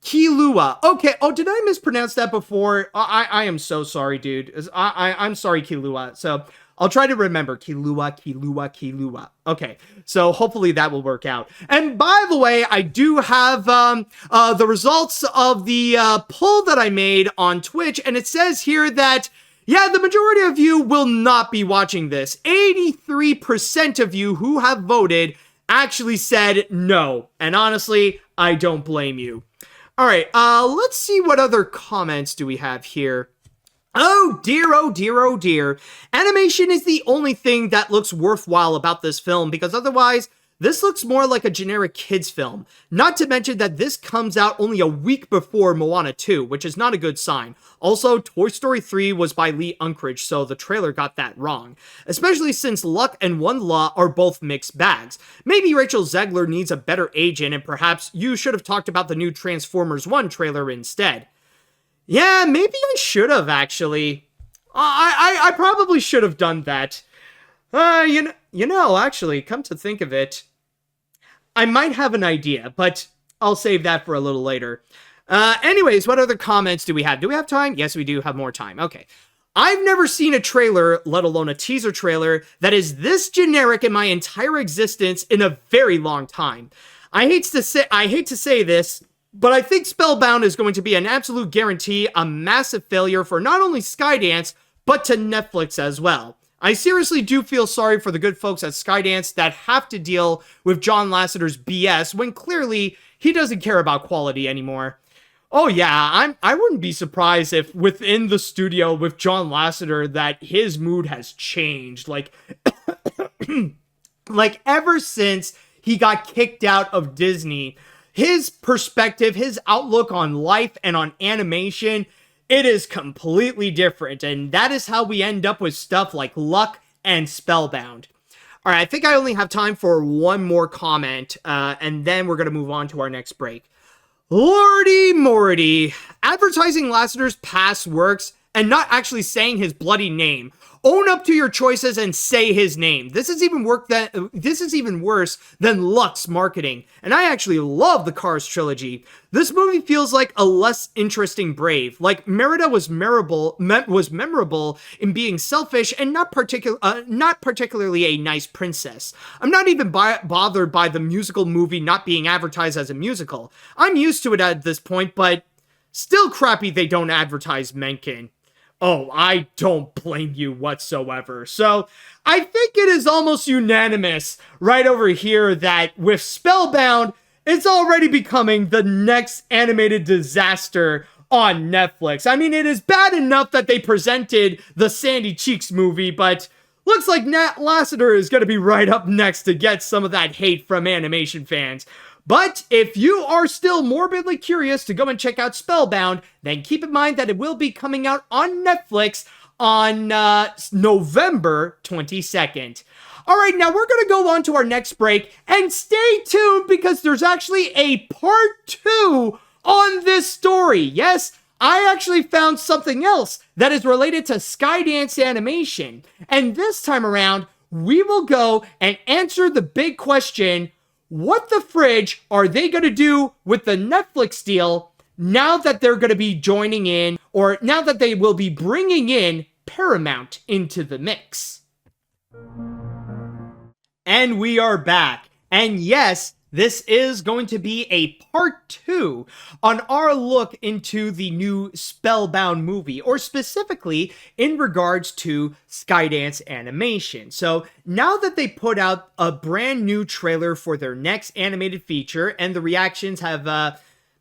Kilua. Okay. Oh, did I mispronounce that before? I am so sorry, dude. I'm sorry, Kilua. So I'll try to remember. Kilua. Okay. So hopefully that will work out. And by the way, I do have the results of the poll that I made on Twitch, and it says here that, yeah, the majority of you will not be watching this. 83% of you who have voted actually said no. And honestly, I don't blame you. All right, let's see what other comments do we have here. Oh dear, oh dear, oh dear. Animation is the only thing that looks worthwhile about this film, because otherwise, this looks more like a generic kids film. Not to mention that this comes out only a week before Moana 2, which is not a good sign. Also, Toy Story 3 was by Lee Unkrich, so the trailer got that wrong. Especially since Luck and One Law are both mixed bags. Maybe Rachel Zegler needs a better agent, and perhaps you should have talked about the new Transformers 1 trailer instead. Yeah, maybe I should have, actually. I probably should have done that. You know, actually, come to think of it, I might have an idea, but I'll save that for a little later. Anyways, what other comments do we have? Do we have time? Yes, we do have more time. Okay. I've never seen a trailer, let alone a teaser trailer, that is this generic in my entire existence in a very long time. I hate to say this, but I think Spellbound is going to be an absolute guarantee, a massive failure for not only Skydance, but to Netflix as well. I seriously do feel sorry for the good folks at Skydance that have to deal with John Lasseter's BS when clearly he doesn't care about quality anymore. Oh yeah, I wouldn't be surprised if within the studio with John Lasseter that his mood has changed. Like ever since he got kicked out of Disney, his perspective, his outlook on life and on animation, it is completely different. And that is how we end up with stuff like Luck and Spellbound. All right, I think I only have time for one more comment, and then we're going to move on to our next break. Lordy Morty, advertising Lasseter's past works and not actually saying his bloody name. Own up to your choices and say his name. This is even worse than Luck's marketing. And I actually love the Cars trilogy. This movie feels like a less interesting Brave. Like Merida was memorable in being selfish and not particularly a nice princess. I'm not even bothered by the musical movie not being advertised as a musical. I'm used to it at this point, but still crappy they don't advertise Mencken. Oh, I don't blame you whatsoever. So, I think it is almost unanimous right over here that with Spellbound, it's already becoming the next animated disaster on Netflix. I mean, it is bad enough that they presented the Sandy Cheeks movie, but looks like Nat Lasseter is going to be right up next to get some of that hate from animation fans. But if you are still morbidly curious to go and check out Spellbound, then keep in mind that it will be coming out on Netflix on November 22nd. All right, now we're going to go on to our next break, and stay tuned because there's actually a part 2 on this story. Yes, I actually found something else that is related to Skydance Animation. And this time around, we will go and answer the big question: what the fridge are they going to do with the Netflix deal now that they're going to be joining in, or now that they will be bringing in Paramount into the mix? And we are back. And yes, this is going to be a part 2 on our look into the new Spellbound movie, or specifically in regards to Skydance Animation. So now that they put out a brand new trailer for their next animated feature, and the reactions have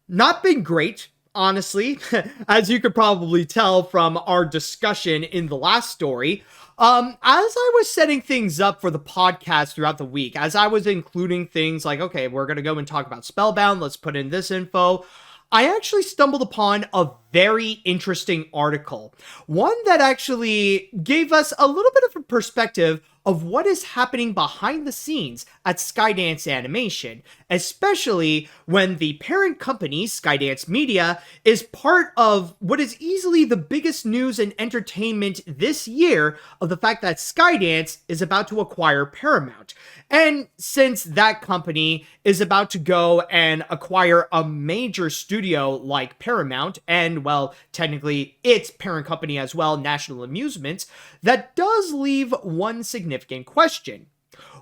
not been great, honestly, as you could probably tell from our discussion in the last story. As I was setting things up for the podcast throughout the week, as I was including things like, okay, we're going to go and talk about Spellbound, let's put in this info, I actually stumbled upon a very interesting article. One that actually gave us a little bit of a perspective of what is happening behind the scenes at Skydance Animation, especially when the parent company, Skydance Media, is part of what is easily the biggest news and entertainment this year of the fact that Skydance is about to acquire Paramount. And since that company is about to go and acquire a major studio like Paramount, and well, technically its parent company as well, National Amusements, that does leave one significant question.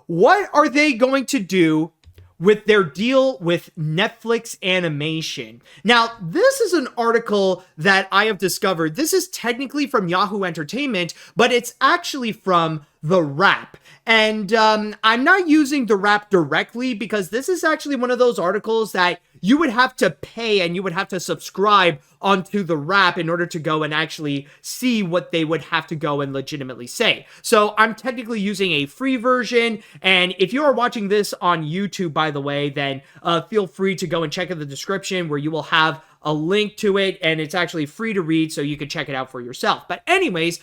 What are they going to do with their deal with Netflix Animation? Now, this is an article that I have discovered. This is technically from Yahoo Entertainment, but it's actually from The Wrap. And I'm not using The Wrap directly because this is actually one of those articles that you would have to pay and you would have to subscribe onto The Wrap in order to go and actually see what they would have to go and legitimately say. So I'm technically using a free version, and if you are watching this on YouTube, by the way, then feel free to go and check in the description where you will have a link to it, and it's actually free to read, so you can check it out for yourself. But anyways,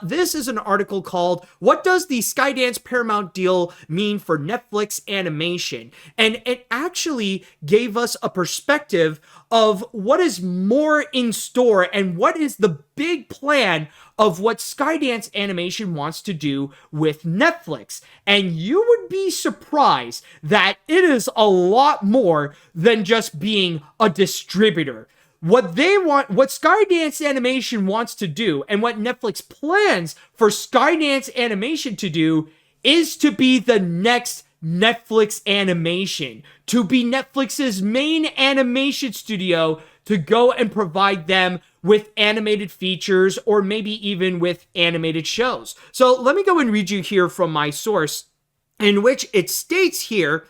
this is an article called "What Does the Skydance Paramount Deal Mean for Netflix Animation?" And it actually gave us a perspective of what is more in store and what is the big plan of what Skydance Animation wants to do with Netflix. And you would be surprised that it is a lot more than just being a distributor. What they want, what Skydance Animation wants to do, and what Netflix plans for Skydance Animation to do, is to be the next Netflix Animation to be Netflix's main animation studio to go and provide them with animated features or maybe even with animated shows. So let me go and read you here from my source, in which it states here,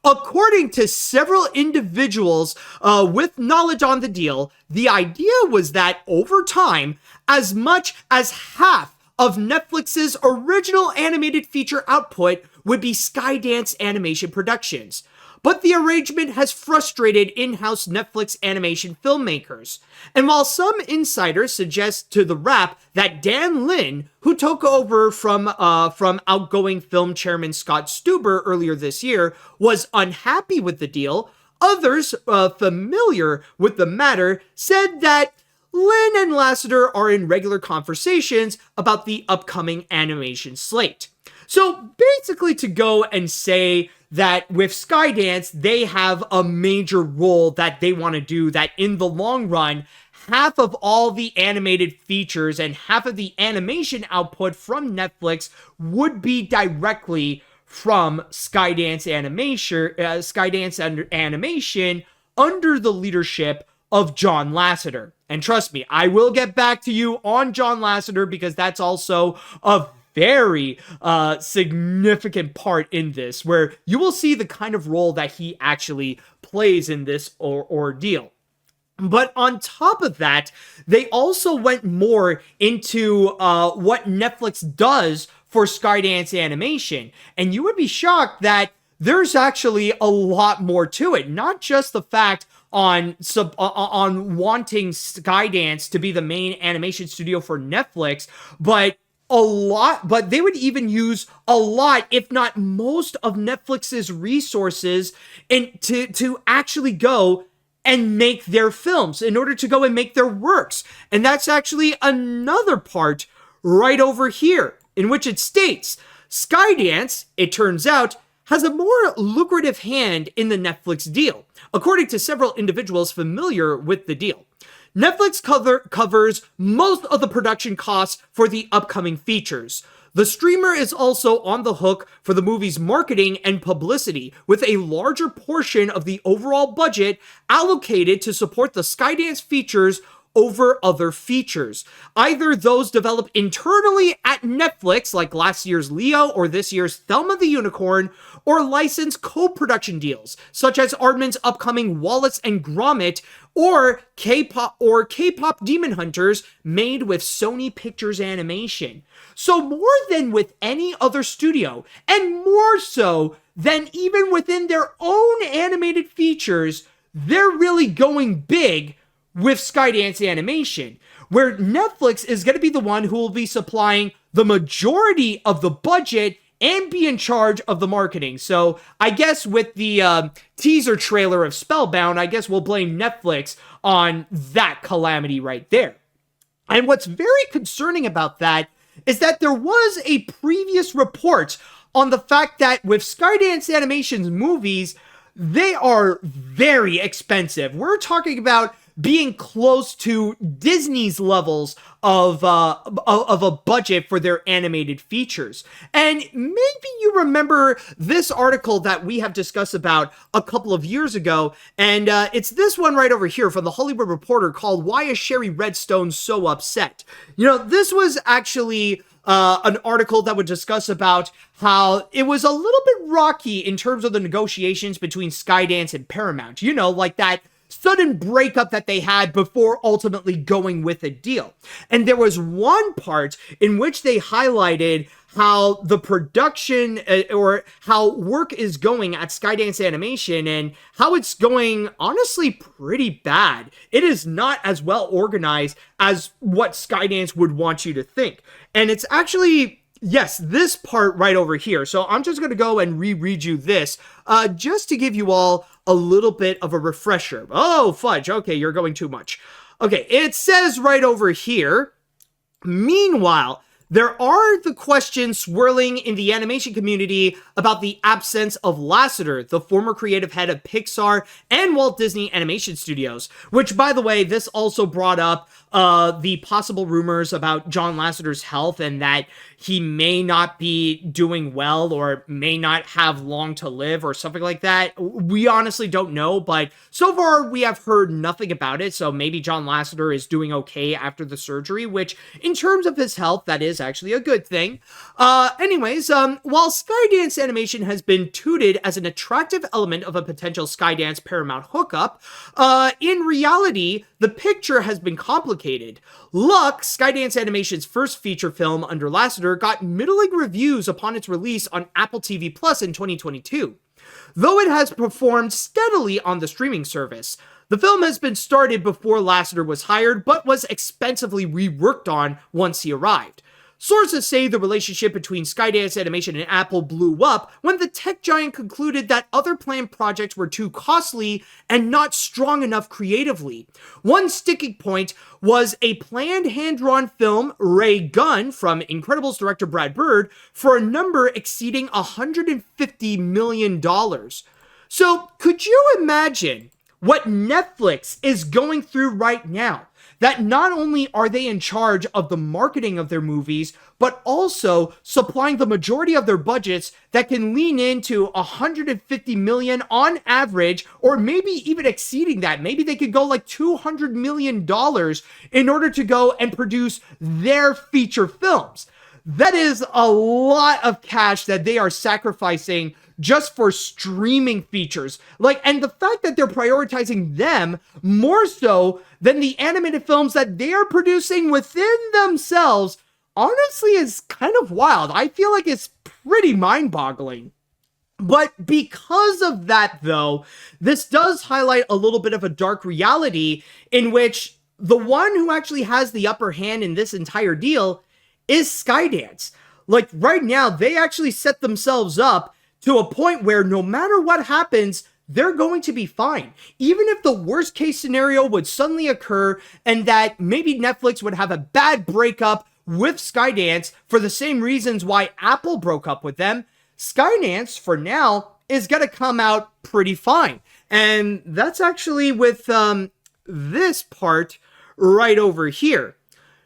according to several individuals with knowledge on the deal, the idea was that over time, as much as half of Netflix's original animated feature output would be Skydance Animation productions. But the arrangement has frustrated in-house Netflix animation filmmakers. And while some insiders suggest to the Wrap that Dan Lin, who took over from outgoing film chairman Scott Stuber earlier this year, was unhappy with the deal, others familiar with the matter said that Lin and Lasseter are in regular conversations about the upcoming animation slate. So basically, to go and say that with Skydance, they have a major role that they want to do, that in the long run, half of all the animated features and half of the animation output from Netflix would be directly from Skydance Animation under the leadership of John Lasseter. And trust me, I will get back to you on John Lasseter because that's also a very significant part in this, where you will see the kind of role that he actually plays in this ordeal. But on top of that, they also went more into what Netflix does for Skydance Animation. And you would be shocked that there's actually a lot more to it. Not just the fact on wanting Skydance to be the main animation studio for Netflix, but they would even use a lot, if not most, of Netflix's resources to actually go and make their films, in order to go and make their works. And that's actually another part right over here, in which it states, Skydance, it turns out, has a more lucrative hand in the Netflix deal, according to several individuals familiar with the deal. Netflix covers most of the production costs for the upcoming features. The streamer is also on the hook for the movie's marketing and publicity, with a larger portion of the overall budget allocated to support the Skydance features over other features. Either those developed internally at Netflix, like last year's Leo or this year's Thelma the Unicorn, or licensed co-production deals, such as Aardman's upcoming Wallace and Gromit, or K-pop Demon Hunters, made with Sony Pictures Animation. So more than with any other studio, and more so than even within their own animated features, they're really going big with Skydance Animation, where Netflix is going to be the one who will be supplying the majority of the budget and be in charge of the marketing. So I guess with the teaser trailer of Spellbound, I guess we'll blame Netflix on that calamity right there. And what's very concerning about that is that there was a previous report on the fact that with Skydance Animation's movies, they are very expensive. We're talking about being close to Disney's levels of a budget for their animated features. And maybe you remember this article that we have discussed about a couple of years ago, and it's this one right over here from the Hollywood Reporter called "Why is Sherry Redstone So Upset?" You know, this was actually an article that would discuss about how it was a little bit rocky in terms of the negotiations between Skydance and Paramount. You know, like that sudden breakup that they had before ultimately going with a deal. And there was one part in which they highlighted how the production or how work is going at Skydance Animation and how it's going honestly pretty bad. It is not as well organized as what Skydance would want you to think. And it's actually, yes, this part right over here. So I'm just going to go and reread you this just to give you all a little bit of a refresher. Oh, fudge. Okay, you're going too much. Okay, it says right over here, meanwhile, there are the questions swirling in the animation community about the absence of Lasseter, the former creative head of Pixar and Walt Disney Animation Studios, which, by the way, this also brought up the possible rumors about John Lasseter's health and that he may not be doing well or may not have long to live or something like that. We honestly don't know, but so far we have heard nothing about it. So maybe John Lasseter is doing okay after the surgery, which in terms of his health, that is actually a good thing. Anyways, while Skydance Animation has been touted as an attractive element of a potential Skydance Paramount hookup, in reality, the picture has been complicated. Luck, Skydance Animation's first feature film under Lasseter, got middling reviews upon its release on Apple TV Plus in 2022. Though it has performed steadily on the streaming service, the film has been started before Lasseter was hired, but was expensively reworked on once he arrived. Sources say the relationship between Skydance Animation and Apple blew up when the tech giant concluded that other planned projects were too costly and not strong enough creatively. One sticking point was a planned hand-drawn film, Ray Gun, from Incredibles director Brad Bird, for a number exceeding $150 million. So, could you imagine what Netflix is going through right now? That not only are they in charge of the marketing of their movies, but also supplying the majority of their budgets that can lean into $150 million on average, or maybe even exceeding that. Maybe they could go like $200 million in order to go and produce their feature films. That is a lot of cash that they are sacrificing just for streaming features. And the fact that they're prioritizing them more so than the animated films that they are producing within themselves, honestly is kind of wild. I feel like it's pretty mind-boggling. But because of that, though, this does highlight a little bit of a dark reality in which the one who actually has the upper hand in this entire deal is Skydance. Right now, they actually set themselves up to a point where no matter what happens, they're going to be fine. Even if the worst case scenario would suddenly occur and that maybe Netflix would have a bad breakup with Skydance for the same reasons why Apple broke up with them, Skydance, for now, is going to come out pretty fine. And that's actually with this part right over here.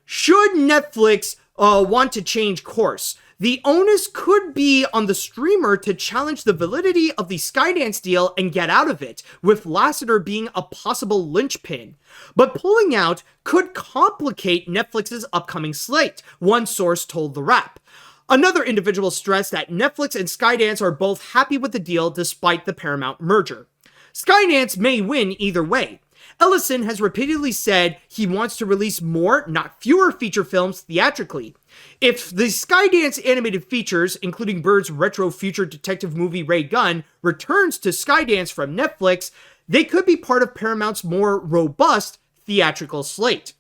Should Netflix want to change course, the onus could be on the streamer to challenge the validity of the Skydance deal and get out of it, with Lasseter being a possible linchpin. But pulling out could complicate Netflix's upcoming slate, one source told The Wrap. Another individual stressed that Netflix and Skydance are both happy with the deal despite the Paramount merger. Skydance may win either way. Ellison has repeatedly said he wants to release more, not fewer, feature films theatrically. If the Skydance animated features, including Bird's retro future detective movie Ray Gun, returns to Skydance from Netflix, they could be part of Paramount's more robust theatrical slate.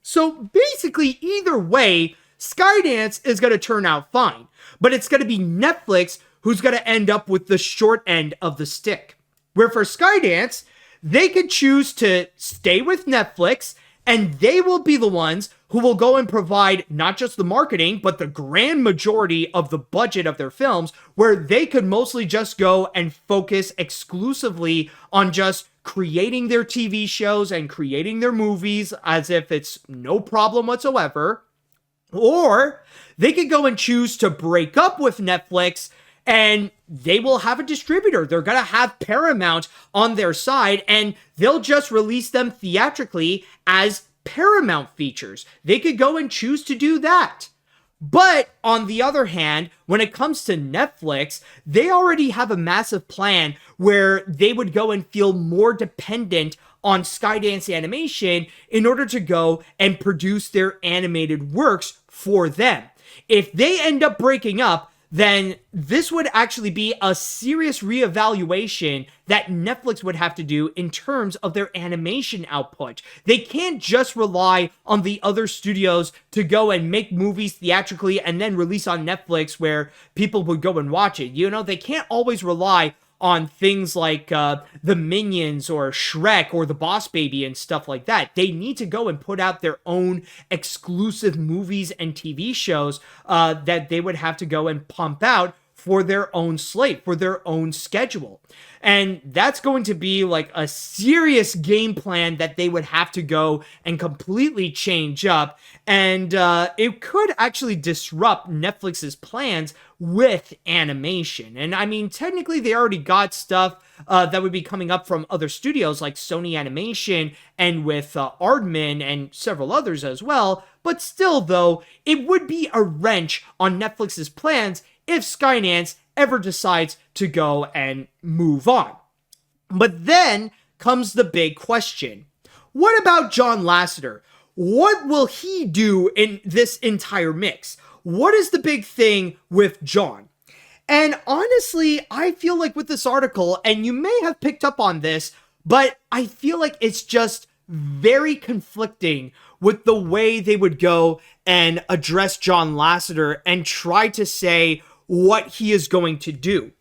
So basically, either way, Skydance is going to turn out fine, but it's going to be Netflix who's going to end up with the short end of the stick. Where for Skydance, they could choose to stay with Netflix, and they will be the ones who will go and provide not just the marketing, but the grand majority of the budget of their films, where they could mostly just go and focus exclusively on just creating their TV shows and creating their movies as if it's no problem whatsoever. Or they could go and choose to break up with Netflix, and they will have a distributor. They're going to have Paramount on their side, and they'll just release them theatrically as Paramount features. They could go and choose to do that. But on the other hand, when it comes to Netflix, they already have a massive plan where they would go and feel more dependent on Skydance Animation in order to go and produce their animated works for them. If they end up breaking up, then this would actually be a serious reevaluation that Netflix would have to do in terms of their animation output. They can't just rely on the other studios to go and make movies theatrically and then release on Netflix where people would go and watch it. You know, they can't always rely on things like the Minions or Shrek or the Boss Baby and stuff like that. They need to go and put out their own exclusive movies and TV shows that they would have to go and pump out for their own slate, for their own schedule. And that's going to be like a serious game plan that they would have to go and completely change up. And it could actually disrupt Netflix's plans with animation. And I mean, technically, they already got stuff that would be coming up from other studios like Sony Animation and with Aardman and several others as well. But still, though, it would be a wrench on Netflix's plans if Skydance ever decides to go and move on. But then comes the big question. What about John Lasseter? What will he do in this entire mix? What is the big thing with John? And honestly, I feel like with this article, and you may have picked up on this, but I feel like it's just very conflicting with the way they would go and address John Lasseter and try to say what he is going to do.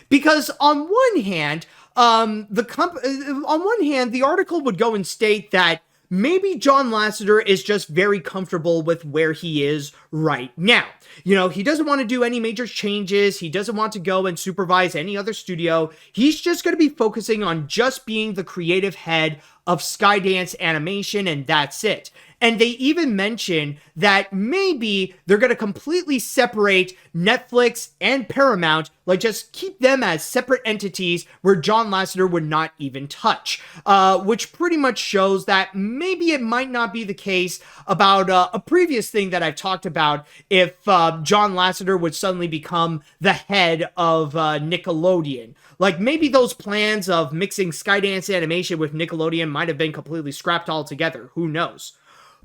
Because on one hand, the article would go and state that maybe John Lasseter is just very comfortable with where he is right now. You know, he doesn't want to do any major changes. He doesn't want to go and supervise any other studio. He's just going to be focusing on just being the creative head of Skydance Animation, and that's it. And they even mention that maybe they're going to completely separate Netflix and Paramount, like just keep them as separate entities where John Lasseter would not even touch, which pretty much shows that maybe it might not be the case about a previous thing that I've talked about if John Lasseter would suddenly become the head of Nickelodeon. Like maybe those plans of mixing Skydance Animation with Nickelodeon might have been completely scrapped altogether. Who knows?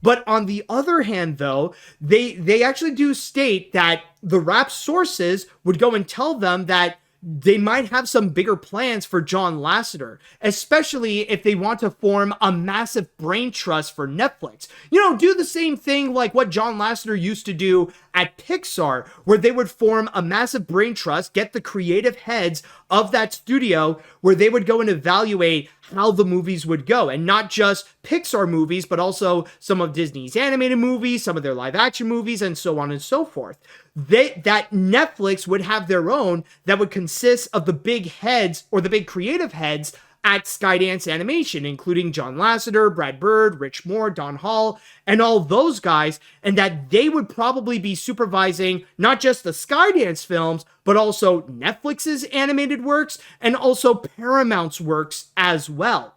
But on the other hand, though, they actually do state that the rap sources would go and tell them that they might have some bigger plans for John Lasseter, especially if they want to form a massive brain trust for Netflix. You know, do the same thing like what John Lasseter used to do at Pixar, where they would form a massive brain trust, get the creative heads of that studio, where they would go and evaluate how the movies would go, and not just Pixar movies, but also some of Disney's animated movies, some of their live action movies, and so on and so forth. That Netflix would have their own that would consist of the big heads or the big creative heads at Skydance Animation, including John Lasseter, Brad Bird, Rich Moore, Don Hall, and all those guys, and that they would probably be supervising not just the Skydance films, but also Netflix's animated works and also Paramount's works as well.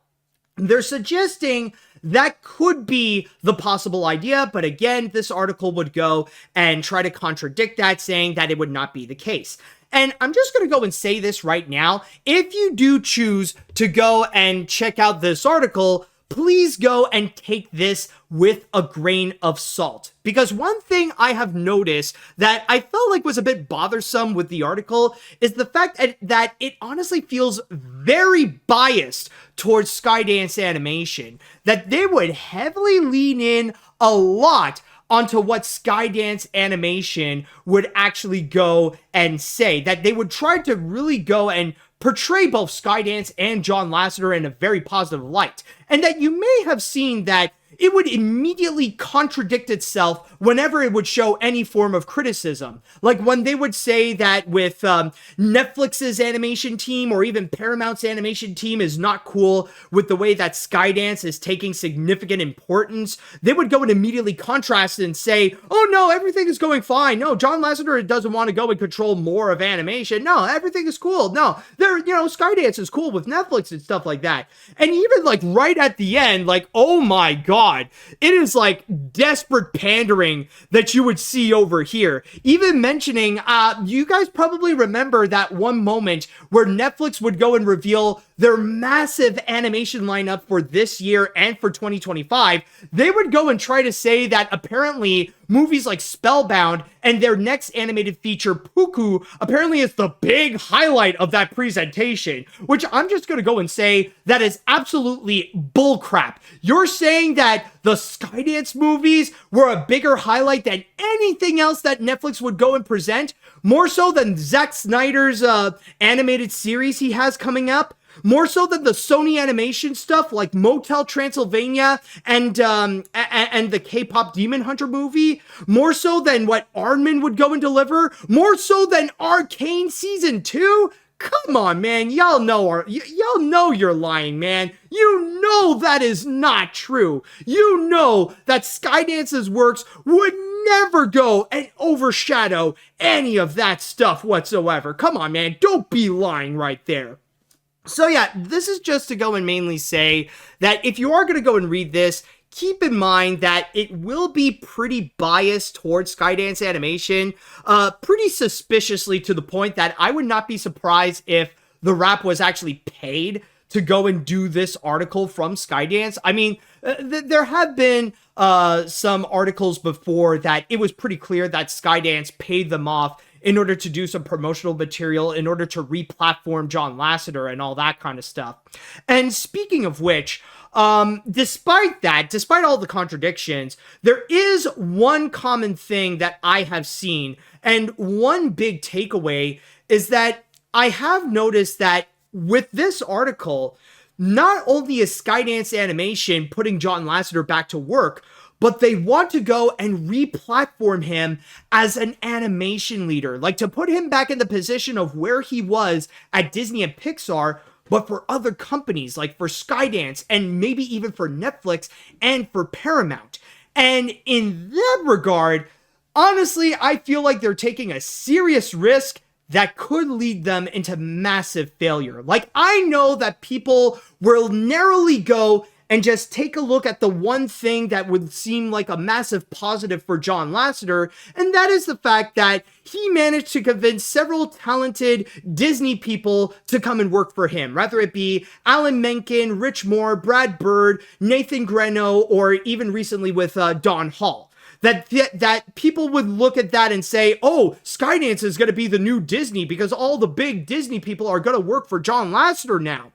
They're suggesting that could be the possible idea, but again, this article would go and try to contradict that, saying that it would not be the case. And I'm just going to go and say this right now. If you do choose to go and check out this article, please go and take this with a grain of salt. Because one thing I have noticed that I felt like was a bit bothersome with the article is the fact that it honestly feels very biased towards Skydance Animation. That they would heavily lean in a lot onto what Skydance Animation would actually go and say. That they would try to really go and portray both Skydance and John Lasseter in a very positive light. And that you may have seen that it would immediately contradict itself whenever it would show any form of criticism. Like when they would say that with Netflix's animation team or even Paramount's animation team is not cool with the way that Skydance is taking significant importance, they would go and immediately contrast and say, oh no, everything is going fine. No, John Lasseter doesn't want to go and control more of animation. No, everything is cool. No, Skydance is cool with Netflix and stuff like that. And even like right at the end, like, oh my God, it is like desperate pandering that you would see over here. Even mentioning, you guys probably remember that one moment where Netflix would go and reveal their massive animation lineup for this year and for 2025. They would go and try to say that apparently movies like Spellbound and their next animated feature, Puku, apparently is the big highlight of that presentation, which I'm just going to go and say that is absolutely bullcrap. You're saying that the Skydance movies were a bigger highlight than anything else that Netflix would go and present? More so than Zack Snyder's animated series he has coming up? More so than the Sony Animation stuff like Motel Transylvania and the K-pop Demon Hunter movie? More so than what Armin would go and deliver? More so than Arcane Season 2? Come on, man. Y'all know you're lying, man. You know that is not true. You know that Skydance's works would never go and overshadow any of that stuff whatsoever. Come on, man. Don't be lying right there. So yeah, this is just to go and mainly say that if you are going to go and read this, keep in mind that it will be pretty biased towards Skydance Animation, pretty suspiciously, to the point that I would not be surprised if the rap was actually paid to go and do this article from Skydance. I mean, there have been some articles before that it was pretty clear that Skydance paid them off in order to do some promotional material, in order to re-platform John Lasseter and all that kind of stuff. And speaking of which, despite all the contradictions, there is one common thing that I have seen, and one big takeaway is that I have noticed that with this article, not only is Skydance Animation putting John Lasseter back to work, but they want to go and re-platform him as an animation leader, like to put him back in the position of where he was at Disney and Pixar, but for other companies, like for Skydance and maybe even for Netflix and for Paramount. And in that regard, honestly, I feel like they're taking a serious risk that could lead them into massive failure. Like, I know that people will narrowly go and just take a look at the one thing that would seem like a massive positive for John Lasseter, and that is the fact that he managed to convince several talented Disney people to come and work for him, whether it be Alan Menken, Rich Moore, Brad Bird, Nathan Greno, or even recently with Don Hall. That people would look at that and say, oh, Skydance is going to be the new Disney because all the big Disney people are going to work for John Lasseter now.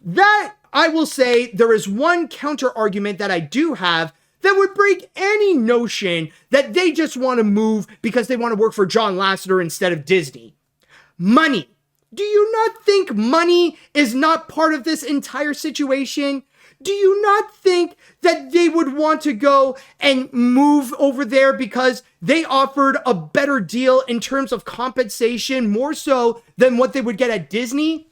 That, I will say, there is one counter argument that I do have that would break any notion that they just want to move because they want to work for John Lasseter instead of Disney. Money. Do you not think money is not part of this entire situation? Do you not think that they would want to go and move over there because they offered a better deal in terms of compensation, more so than what they would get at Disney?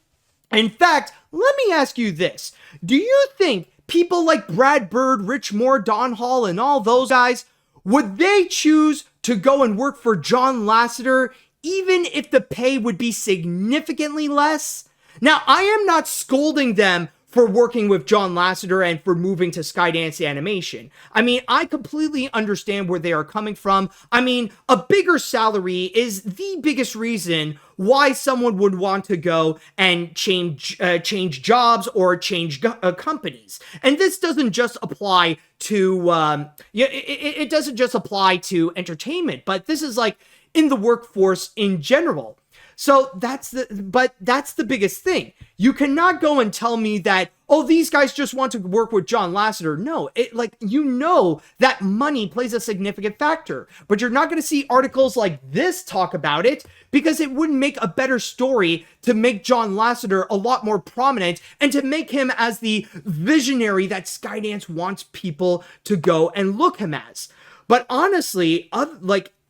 In fact, let me ask you this. Do you think people like Brad Bird, Rich Moore, Don Hall, and all those guys, would they choose to go and work for John Lasseter even if the pay would be significantly less? Now, I am not scolding them for working with John Lasseter and for moving to Skydance Animation. I mean, I completely understand where they are coming from. I mean, a bigger salary is the biggest reason why someone would want to go and change jobs or change companies. And this doesn't just apply to, it doesn't just apply to entertainment, but this is like in the workforce in general. So that's the biggest thing. You cannot go and tell me that, oh, these guys just want to work with John Lasseter. No, that money plays a significant factor, but you're not going to see articles like this talk about it because it wouldn't make a better story to make John Lasseter a lot more prominent and to make him as the visionary that Skydance wants people to go and look him as. But honestly,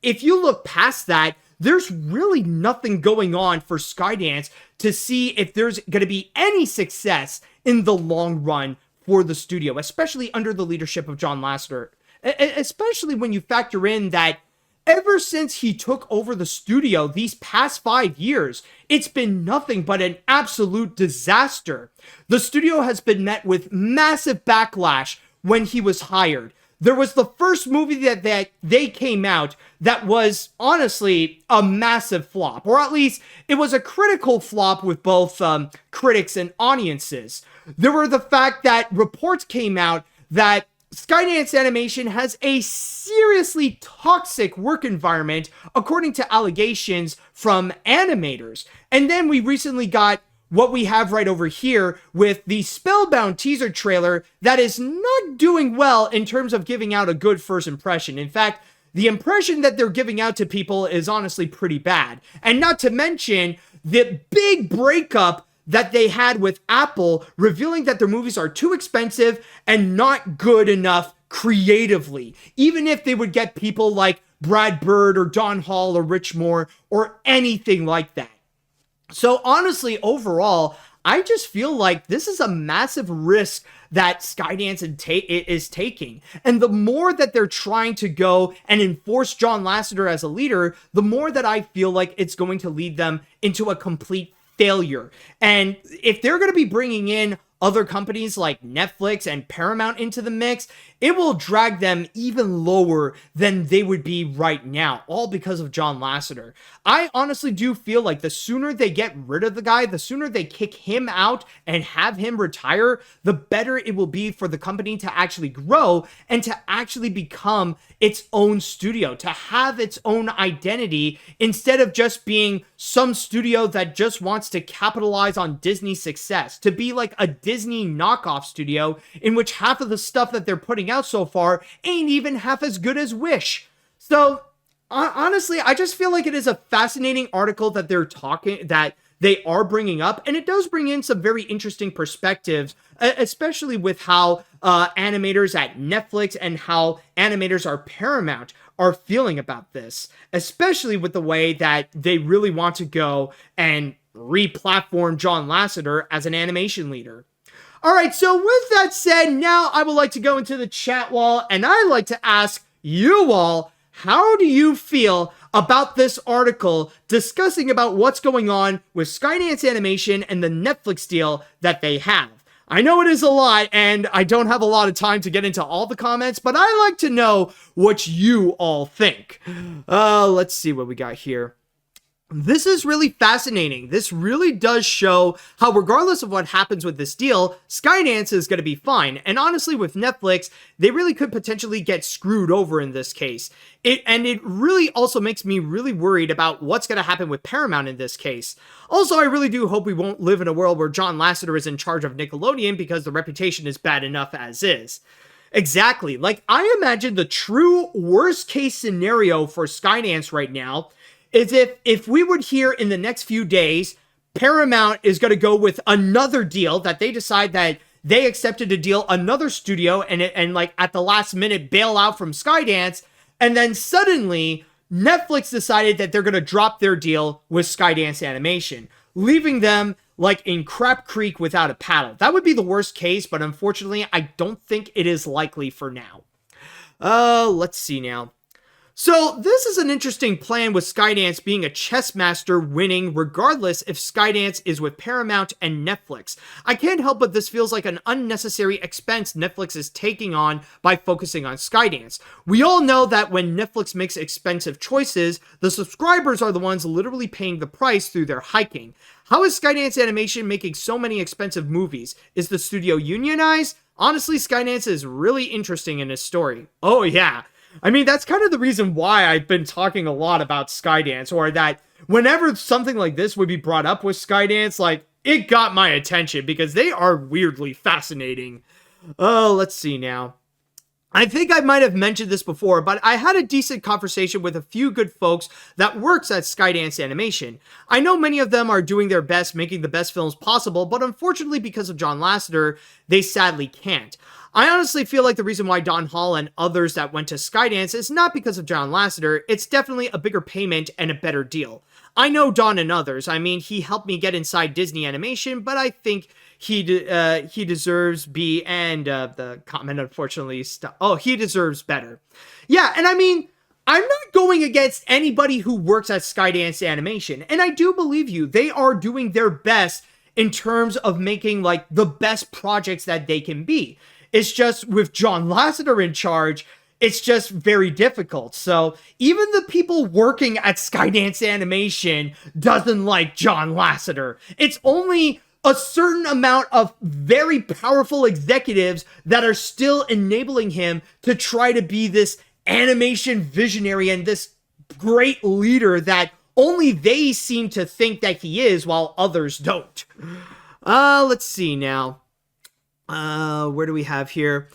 if you look past that, there's really nothing going on for Skydance to see if there's going to be any success in the long run for the studio, especially under the leadership of John Lasseter. Especially when you factor in that ever since he took over the studio these past 5 years, it's been nothing but an absolute disaster. The studio has been met with massive backlash when he was hired. There was the first movie that they came out that was honestly a massive flop, or at least it was a critical flop with both critics and audiences. There were the fact that reports came out that Skydance Animation has a seriously toxic work environment, according to allegations from animators. And then we recently got what we have right over here with the Spellbound teaser trailer that is not doing well in terms of giving out a good first impression. In fact, the impression that they're giving out to people is honestly pretty bad. And not to mention the big breakup that they had with Apple, revealing that their movies are too expensive and not good enough creatively, even if they would get people like Brad Bird or Don Hall or Rich Moore or anything like that. So honestly, overall, I just feel like this is a massive risk that Skydance is taking. And the more that they're trying to go and enforce John Lasseter as a leader, the more that I feel like it's going to lead them into a complete failure. And if they're going to be bringing in other companies like Netflix and Paramount into the mix, it will drag them even lower than they would be right now, all because of John Lasseter. I honestly do feel like the sooner they get rid of the guy, the sooner they kick him out and have him retire, the better it will be for the company to actually grow and to actually become its own studio, to have its own identity instead of just being some studio that just wants to capitalize on Disney's success, to be like a Disney knockoff studio in which half of the stuff that they're putting out so far ain't even half as good as Wish. So honestly, I just feel like it is a fascinating article that they are bringing up, and it does bring in some very interesting perspectives, especially with how animators at Netflix and how animators are Paramount are feeling about this, especially with the way that they really want to go and re-platform John Lasseter as an animation leader. All right, so with that said, now I would like to go into the chat wall, and I'd like to ask you all, how do you feel about this article discussing about what's going on with Skydance Animation and the Netflix deal that they have? I know it is a lot, and I don't have a lot of time to get into all the comments, but I like to know what you all think. Let's see what we got here. This is really fascinating. This really does show how, regardless of what happens with this deal, Skydance is going to be fine. And honestly, with Netflix, they really could potentially get screwed over in this case. It really also makes me really worried about what's going to happen with Paramount in this case. Also, I really do hope we won't live in a world where John Lasseter is in charge of Nickelodeon, because the reputation is bad enough as is. Exactly. Like, I imagine the true worst case scenario for Skydance right now is if we would hear in the next few days, Paramount is going to go with another deal, that they decide that they accepted a deal, another studio, and like at the last minute bail out from Skydance, and then suddenly Netflix decided that they're going to drop their deal with Skydance Animation, leaving them like in Crap Creek without a paddle. That would be the worst case, but unfortunately, I don't think it is likely for now. Let's see now. So this is an interesting plan, with Skydance being a chess master winning regardless if Skydance is with Paramount and Netflix. I can't help but this feels like an unnecessary expense Netflix is taking on by focusing on Skydance. We all know that when Netflix makes expensive choices, the subscribers are the ones literally paying the price through their hiking. How is Skydance Animation making so many expensive movies? Is the studio unionized? Honestly, Skydance is really interesting in this story. Oh yeah. I mean, that's kind of the reason why I've been talking a lot about Skydance, or that whenever something like this would be brought up with Skydance, like, it got my attention because they are weirdly fascinating. Oh, let's see now. I think I might have mentioned this before, but I had a decent conversation with a few good folks that works at Skydance Animation. I know many of them are doing their best, making the best films possible, but unfortunately because of John Lasseter, they sadly can't. I honestly feel like the reason why Don Hall and others that went to Skydance is not because of John Lasseter, it's definitely a bigger payment and a better deal. I know Don and others, I mean, he helped me get inside Disney Animation, but I think he deserves the comment unfortunately he deserves better. Yeah, and I mean, I'm not going against anybody who works at Skydance Animation, and I do believe you, they are doing their best in terms of making like the best projects that they can be. It's just with John Lasseter in charge, it's just very difficult. So even the people working at Skydance Animation doesn't like John Lasseter. It's only a certain amount of very powerful executives that are still enabling him to try to be this animation visionary and this great leader that only they seem to think that he is, while others don't. Let's see now. Where do we have here?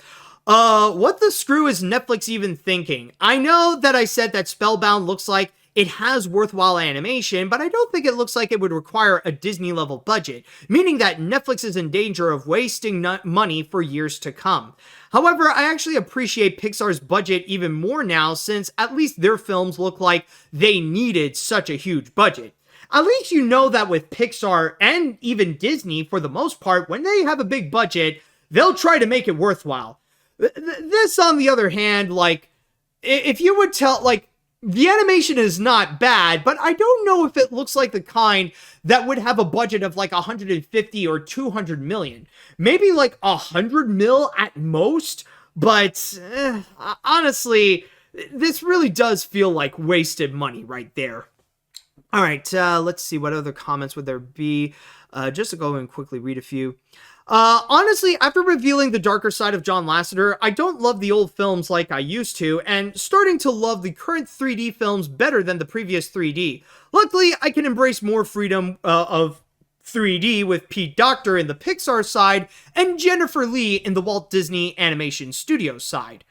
What the screw is Netflix even thinking? I know that I said that Spellbound looks like it has worthwhile animation, but I don't think it looks like it would require a Disney-level budget, meaning that Netflix is in danger of wasting money for years to come. However, I actually appreciate Pixar's budget even more now, since at least their films look like they needed such a huge budget. At least you know that with Pixar and even Disney, for the most part, when they have a big budget, they'll try to make it worthwhile. This, on the other hand, like, if you would tell, like, the animation is not bad, but I don't know if it looks like the kind that would have a budget of like 150 or 200 million. Maybe like 100 mil at most, but honestly, this really does feel like wasted money right there. All right, let's see, what other comments would there be? Just to go and quickly read a few. Honestly, after revealing the darker side of John Lasseter, I don't love the old films like I used to, and starting to love the current 3D films better than the previous 3D. Luckily, I can embrace more freedom of 3D with Pete Docter in the Pixar side, and Jennifer Lee in the Walt Disney Animation Studios side.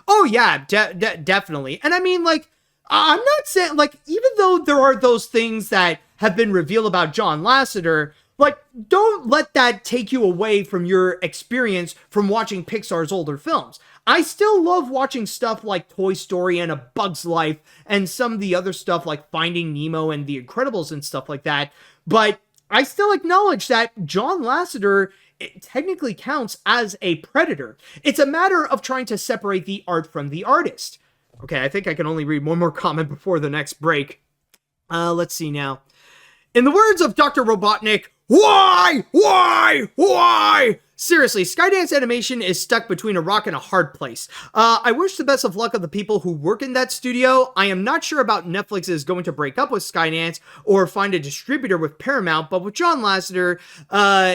Oh yeah, definitely. And I mean, like, I'm not saying, like, even though there are those things that have been revealed about John Lasseter, like, don't let that take you away from your experience from watching Pixar's older films. I still love watching stuff like Toy Story and A Bug's Life and some of the other stuff like Finding Nemo and The Incredibles and stuff like that, but I still acknowledge that John Lasseter, it technically counts as a predator. It's a matter of trying to separate the art from the artist. Okay, I think I can only read one more comment before the next break. Let's see now. In the words of Dr. Robotnik, why? Seriously, Skydance Animation is stuck between a rock and a hard place. I wish the best of luck of the people who work in that studio. I am not sure about Netflix is going to break up with Skydance or find a distributor with Paramount, but with John Lasseter,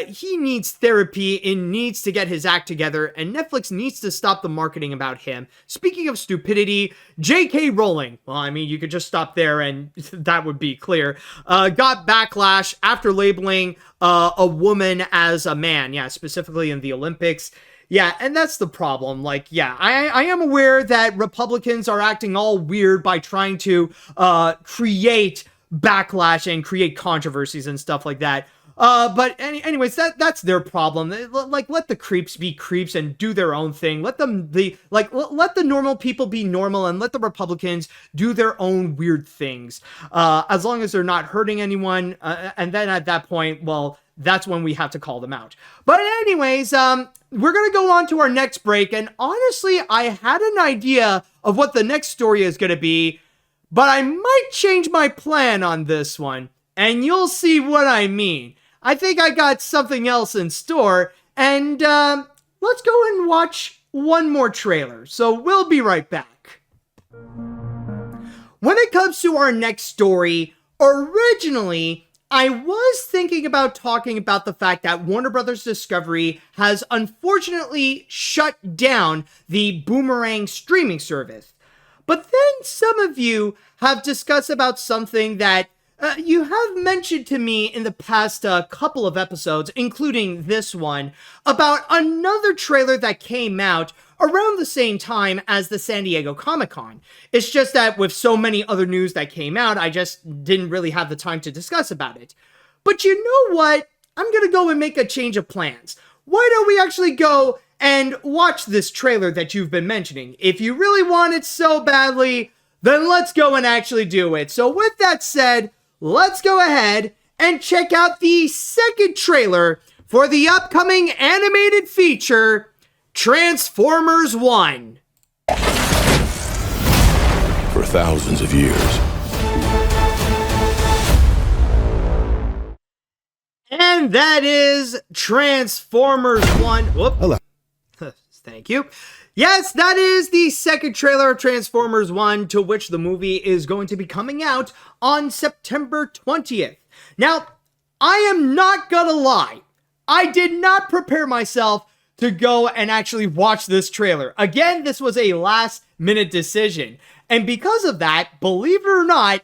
he needs therapy and needs to get his act together, and Netflix needs to stop the marketing about him. Speaking of stupidity, J.K. Rowling, well, I mean, you could just stop there and that would be clear, got backlash after labeling a woman as a man, yeah, specifically in the Olympics. Yeah, and that's the problem. Like, yeah, I am aware that Republicans are acting all weird by trying to create backlash and create controversies and stuff like that. But anyways, that's their problem. Like, let the creeps be creeps and do their own thing. Let them be, like, let the normal people be normal and let the Republicans do their own weird things. As long as they're not hurting anyone. And then at that point, well, that's when we have to call them out. But anyways, we're going to go on to our next break. And honestly, I had an idea of what the next story is going to be, but I might change my plan on this one. And you'll see what I mean. I think I got something else in store, and let's go and watch one more trailer. So we'll be right back. When it comes to our next story, originally, I was thinking about talking about the fact that Warner Brothers Discovery has unfortunately shut down the Boomerang streaming service. But then some of you have discussed about something that you have mentioned to me in the past couple of episodes, including this one, about another trailer that came out around the same time as the San Diego Comic-Con. It's just that with so many other news that came out, I just didn't really have the time to discuss about it. But you know what? I'm gonna go and make a change of plans. Why don't we actually go and watch this trailer that you've been mentioning? If you really want it so badly, then let's go and actually do it. So with that said, let's go ahead and check out the second trailer for the upcoming animated feature, Transformers 1. For thousands of years. And that is Transformers 1. Whoop. Hello. Thank you. Yes, that is the second trailer of Transformers 1, to which the movie is going to be coming out on September 20th. Now, I am not gonna lie. I did not prepare myself to go and actually watch this trailer. Again, this was a last-minute decision. And because of that, believe it or not,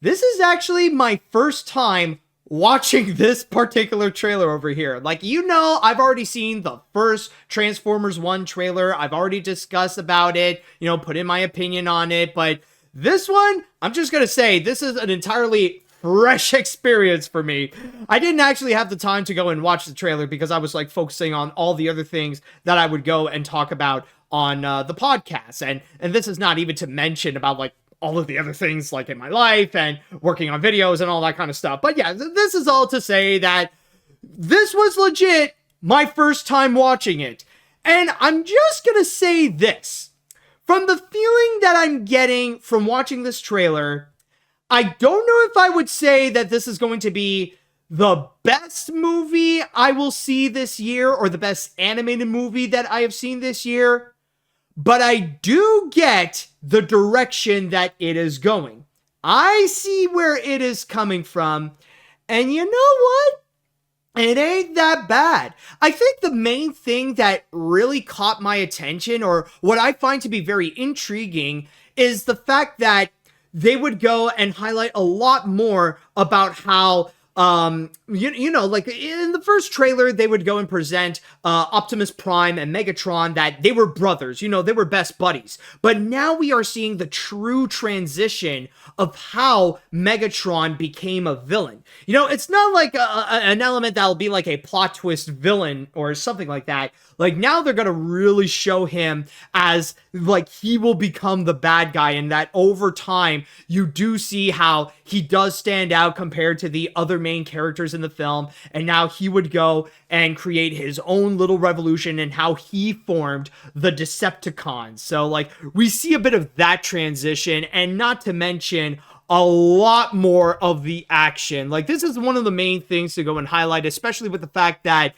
this is actually my first time watching this particular trailer over here. Like, you know, I've already seen the first Transformers 1 trailer. I've already discussed about it, you know, put in my opinion on it, but This one, I'm just gonna say, this is an entirely fresh experience for me. I didn't actually have the time to go and watch the trailer because I was like focusing on all the other things that I would go and talk about on the podcast. And this is not even to mention about like all of the other things like in my life and working on videos and all that kind of stuff. But yeah, this is all to say that this was legit my first time watching it. And I'm just gonna say this. From the feeling that I'm getting from watching this trailer, I don't know if I would say that this is going to be the best movie I will see this year or the best animated movie that I have seen this year, but I do get the direction that it is going. I see where it is coming from, and you know what? It ain't that bad. I think the main thing that really caught my attention, or what I find to be very intriguing, is the fact that they would go and highlight a lot more about how, you know, like in the first trailer, they would go and present Optimus Prime and Megatron, that they were brothers, you know, they were best buddies. But now we are seeing the true transition of how Megatron became a villain. You know, it's not like an element that'll be like a plot twist villain or something like that. Like now they're going to really show him as like he will become the bad guy, and that over time you do see how he does stand out compared to the other main characters in the film, and now he would go and create his own little revolution and how he formed the Decepticons. So like we see a bit of that transition, and not to mention a lot more of the action. Like this is one of the main things to go and highlight, especially with the fact that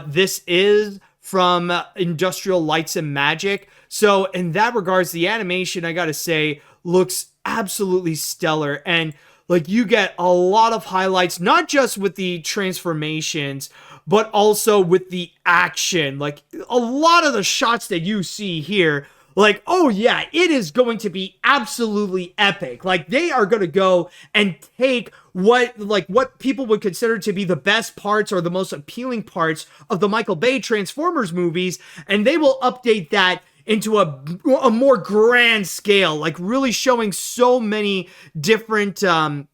this is from Industrial Lights and Magic. So in that regards, the animation, I gotta say, looks absolutely stellar. And like you get a lot of highlights, not just with the transformations, but also with the action. Like a lot of the shots that you see here, like, oh yeah, it is going to be absolutely epic. Like they are going to go and take what people would consider to be the best parts or the most appealing parts of the Michael Bay Transformers movies, and they will update that into a more grand scale, like really showing so many different Transformers,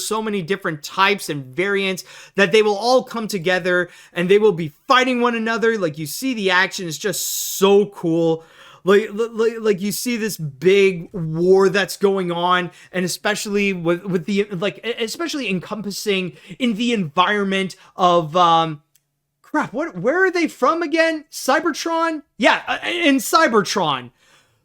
so many different types and variants, that they will all come together and they will be fighting one another. Like you see the action is just so cool. Like you see this big war that's going on, and especially with the especially encompassing in the environment of where are they from again? Cybertron? Yeah, in Cybertron.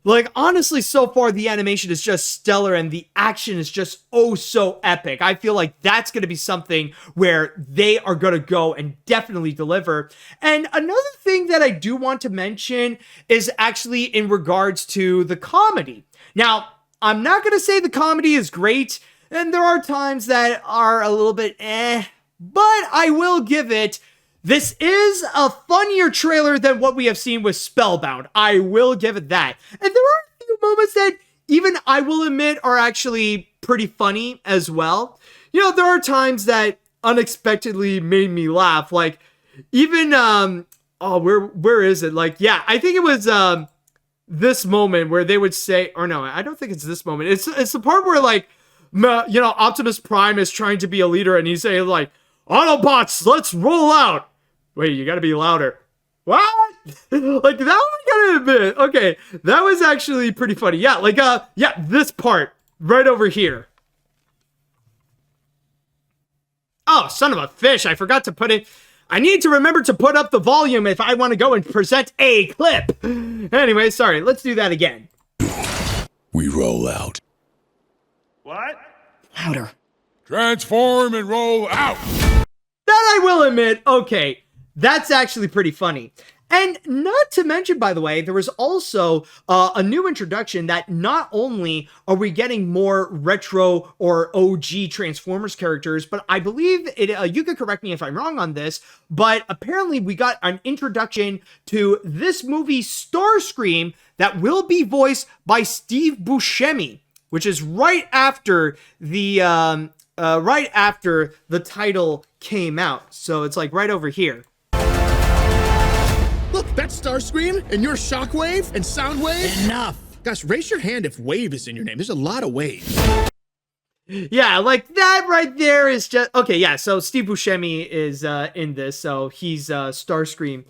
Like, honestly, so far, the animation is just stellar, and the action is just oh so epic. I feel like that's going to be something where they are going to go and definitely deliver. And another thing that I do want to mention is actually in regards to the comedy. Now, I'm not going to say the comedy is great, and there are times that are a little bit but I will give it, this is a funnier trailer than what we have seen with Spellbound. I will give it that. And there are a few moments that even I will admit are actually pretty funny as well. You know, there are times that unexpectedly made me laugh. Like, even, where is it? Like, yeah, I think it was, this moment where they would say, or no, I don't think it's this moment. It's the part where, like, you know, Optimus Prime is trying to be a leader, and he's saying, like, Autobots, let's roll out. Wait, you gotta be louder. What? Like, that one I gotta admit. Okay, that was actually pretty funny. Yeah, like, yeah, this part right over here. Oh, son of a fish, I forgot to put it. I need to remember to put up the volume if I want to go and present a clip. Anyway, sorry, let's do that again. We roll out. What? Louder. Transform and roll out. That I will admit, okay, that's actually pretty funny. And not to mention, by the way, there was also a new introduction that not only are we getting more retro or OG Transformers characters, but I believe it, you could correct me if I'm wrong on this, but apparently we got an introduction to this movie Starscream that will be voiced by Steve Buscemi, which is right after the title came out. So it's like right over here. Look, that's Starscream, and you're Shockwave and Soundwave. Enough! Gosh, raise your hand if Wave is in your name. There's a lot of waves. Yeah, like that right there is just okay. Yeah, so Steve Buscemi is in this, so he's Starscream.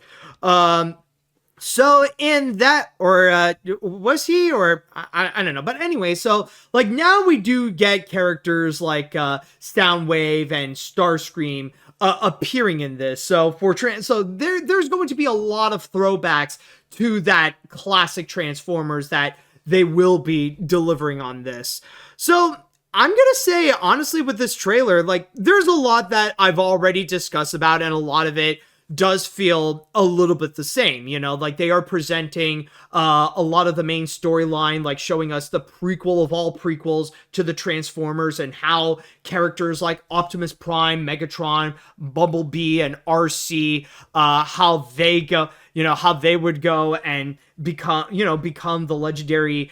So in that, or was he, or I don't know, but anyway, so like now we do get characters like Soundwave and Starscream appearing in this. So there's going to be a lot of throwbacks to that classic Transformers that they will be delivering on this. So I'm gonna say, honestly, with this trailer, like, there's a lot that I've already discussed about, and a lot of it does feel a little bit the same, you know, like they are presenting a lot of the main storyline, like showing us the prequel of all prequels to the Transformers and how characters like Optimus Prime, Megatron, Bumblebee, and RC, how they go, you know, how they would go and become the legendary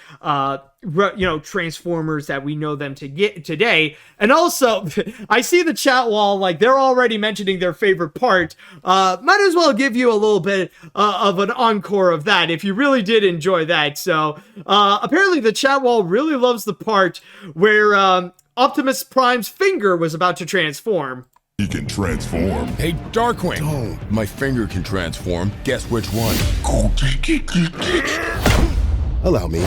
Transformers that we know them to get today. And also, I see the chat wall, like, they're already mentioning their favorite part. Might as well give you a little bit of an encore of that if you really did enjoy that. So apparently the chat wall really loves the part where Optimus Prime's finger was about to transform. He can transform. Hey, Darkwing. Don't. My finger can transform. Guess which one? Allow me.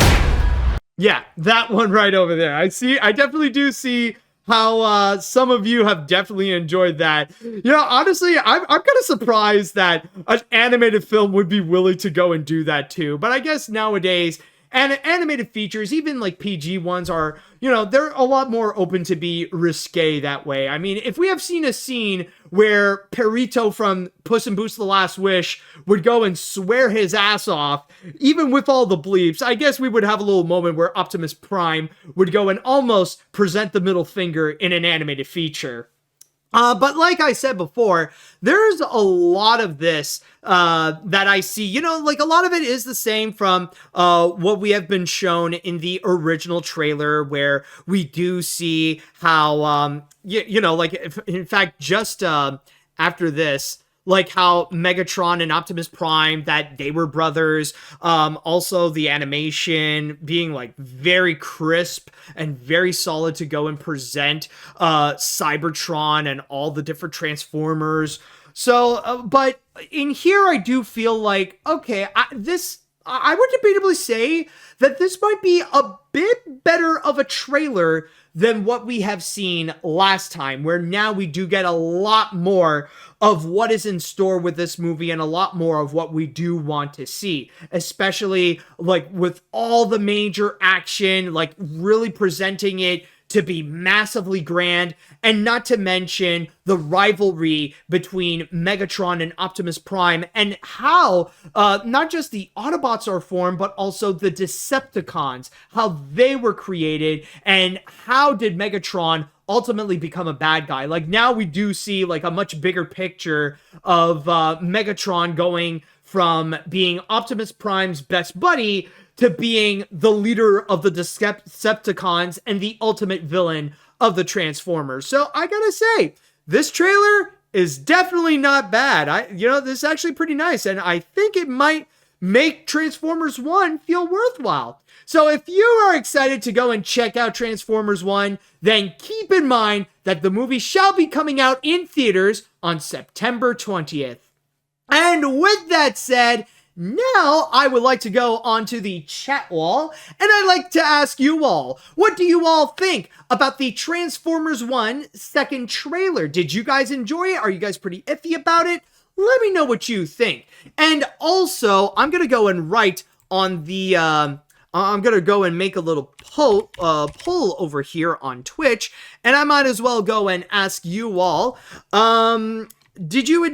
Yeah, that one right over there. I definitely do see how some of you have definitely enjoyed that. You know, honestly, I'm kind of surprised that an animated film would be willing to go and do that too. But I guess nowadays, animated features, even like PG ones, are, you know, they're a lot more open to be risque that way. I mean, if we have seen a scene where Perito from Puss in Boots: The Last Wish would go and swear his ass off, even with all the bleeps, I guess we would have a little moment where Optimus Prime would go and almost present the middle finger in an animated feature. But like I said before, there's a lot of this that I see, you know, like a lot of it is the same from what we have been shown in the original trailer, where we do see how, you know, like, in fact, just after this, like how Megatron and Optimus Prime, that they were brothers. Also the animation being like very crisp and very solid to go and present Cybertron and all the different Transformers. So, but in here I do feel like, okay, I would debatably say that this might be a bit better of a trailer than what we have seen last time, where now we do get a lot more of what is in store with this movie and a lot more of what we do want to see, especially like with all the major action, like really presenting it to be massively grand, and not to mention the rivalry between Megatron and Optimus Prime, and how not just the Autobots are formed, but also the Decepticons, how they were created, and how did Megatron ultimately become a bad guy. Like, now we do see like a much bigger picture of Megatron going from being Optimus Prime's best buddy to being the leader of the Decepticons and the ultimate villain of the Transformers. So I gotta say, this trailer is definitely not bad. This is actually pretty nice, and I think it might make Transformers 1 feel worthwhile. So if you are excited to go and check out Transformers 1, then keep in mind that the movie shall be coming out in theaters on September 20th. And with that said, now I would like to go onto the chat wall, and I'd like to ask you all, what do you all think about the Transformers 1 second trailer? Did you guys enjoy it? Are you guys pretty iffy about it? Let me know what you think. And also, I'm going to go and write on the, I'm going to go and make a little poll over here on Twitch, and I might as well go and ask you all, did you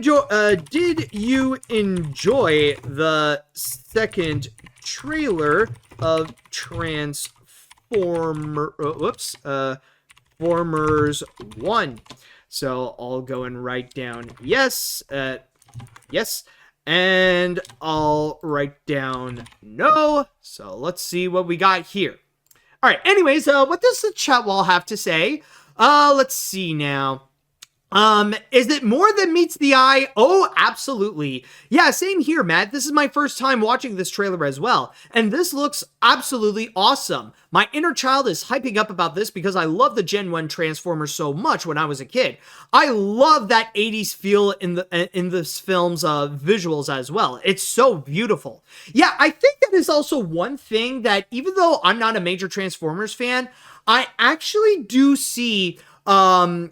enjoy the second trailer of Transformers 1? So I'll go and write down yes, yes, and I'll write down no. So let's see what we got here. All right, anyways, what does the chat wall have to say? Let's see now. Is it more than meets the eye? Oh, absolutely. Yeah, same here, Matt. This is my first time watching this trailer as well, and this looks absolutely awesome. My inner child is hyping up about this because I love the Gen 1 Transformers so much when I was a kid. I love that 80s feel in this film's visuals as well. It's so beautiful. Yeah, I think that is also one thing that, even though I'm not a major Transformers fan, I actually do see I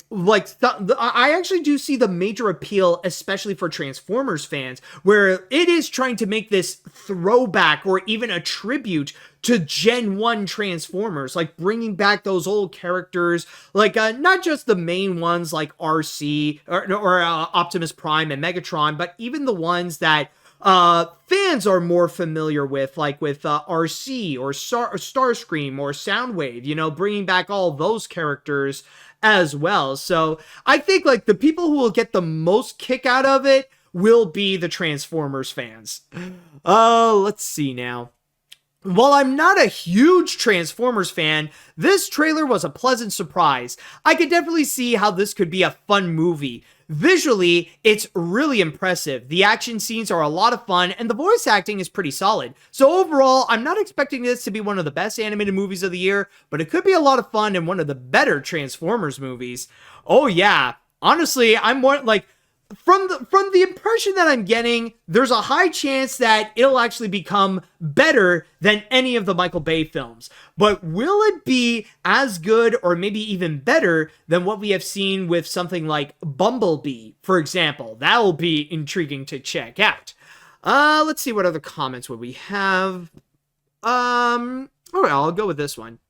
actually do see the major appeal, especially for Transformers fans, where it is trying to make this throwback or even a tribute to Gen 1 Transformers, like bringing back those old characters, like not just the main ones like RC or Optimus Prime and Megatron, but even the ones that fans are more familiar with, like with RC or Starscream or Soundwave, you know, bringing back all those characters as well. So I think like the people who will get the most kick out of it will be the Transformers fans. Let's see now. While I'm not a huge Transformers fan, this trailer was a pleasant surprise. I could definitely see how this could be a fun movie. Visually, it's really impressive. The action scenes are a lot of fun, and the voice acting is pretty solid. So overall, I'm not expecting this to be one of the best animated movies of the year, but it could be a lot of fun and one of the better Transformers movies. Oh yeah, honestly, I'm more like, from the impression that I'm getting, there's a high chance that it'll actually become better than any of the Michael Bay films. But will it be as good or maybe even better than what we have seen with something like Bumblebee, for example? That will be intriguing to check out. Let's see, what other comments would we have? All right, I'll go with this one.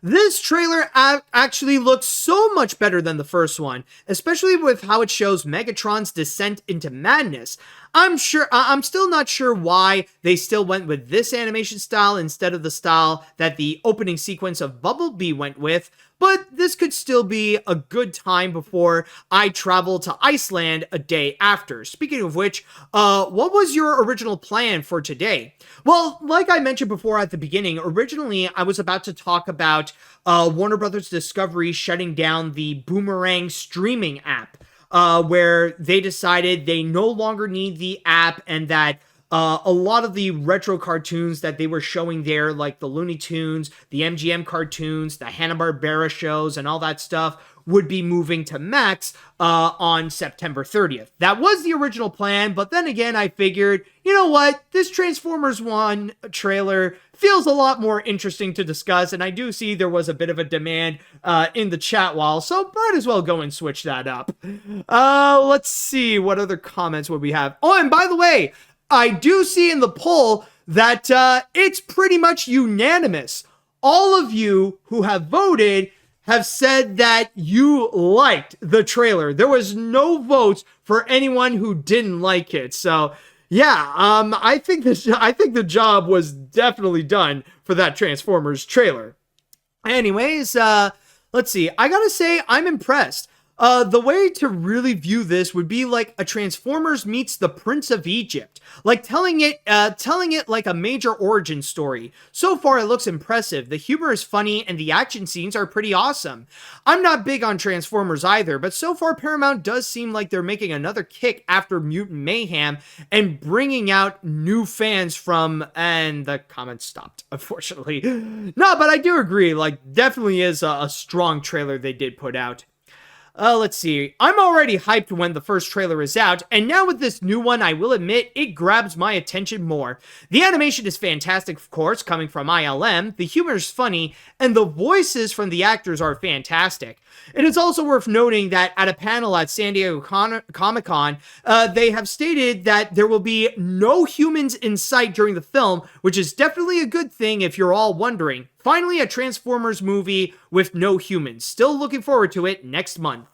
This trailer actually looks so much better than the first one, especially with how it shows Megatron's descent into madness. I'm still not sure why they still went with this animation style instead of the style that the opening sequence of Bumblebee went with, but this could still be a good time before I travel to Iceland a day after. Speaking of which, what was your original plan for today? Well, like I mentioned before at the beginning, originally I was about to talk about Warner Brothers Discovery shutting down the Boomerang streaming app, where they decided they no longer need the app and that a lot of the retro cartoons that they were showing there, like the Looney Tunes, the MGM cartoons, the Hanna-Barbera shows, and all that stuff, would be moving to Max on September 30th. That was the original plan, but then again, I figured, you know what? This Transformers 1 trailer feels a lot more interesting to discuss, and I do see there was a bit of a demand in the chat wall, so might as well go and switch that up. Let's see, what other comments would we have? Oh, and by the way, I do see in the poll that it's pretty much unanimous. All of you who have voted have said that you liked the trailer. There was no votes for anyone who didn't like it. So yeah, I think the job was definitely done for that Transformers trailer. Anyways, let's see. I gotta say, I'm impressed. The way to really view this would be like a Transformers meets the Prince of Egypt, like telling it like a major origin story. So far, it looks impressive. The humor is funny, and the action scenes are pretty awesome. I'm not big on Transformers either, but so far, Paramount does seem like they're making another kick after Mutant Mayhem and bringing out new fans from. And the comments stopped, unfortunately. No, but I do agree. Like, definitely is a strong trailer they did put out. Let's see. I'm already hyped when the first trailer is out, and now with this new one, I will admit, it grabs my attention more. The animation is fantastic, of course, coming from ILM, the humor is funny, and the voices from the actors are fantastic. It is also worth noting that at a panel at San Diego Comic-Con, they have stated that there will be no humans in sight during the film, which is definitely a good thing if you're all wondering. Finally, a Transformers movie with no humans. Still looking forward to it next month.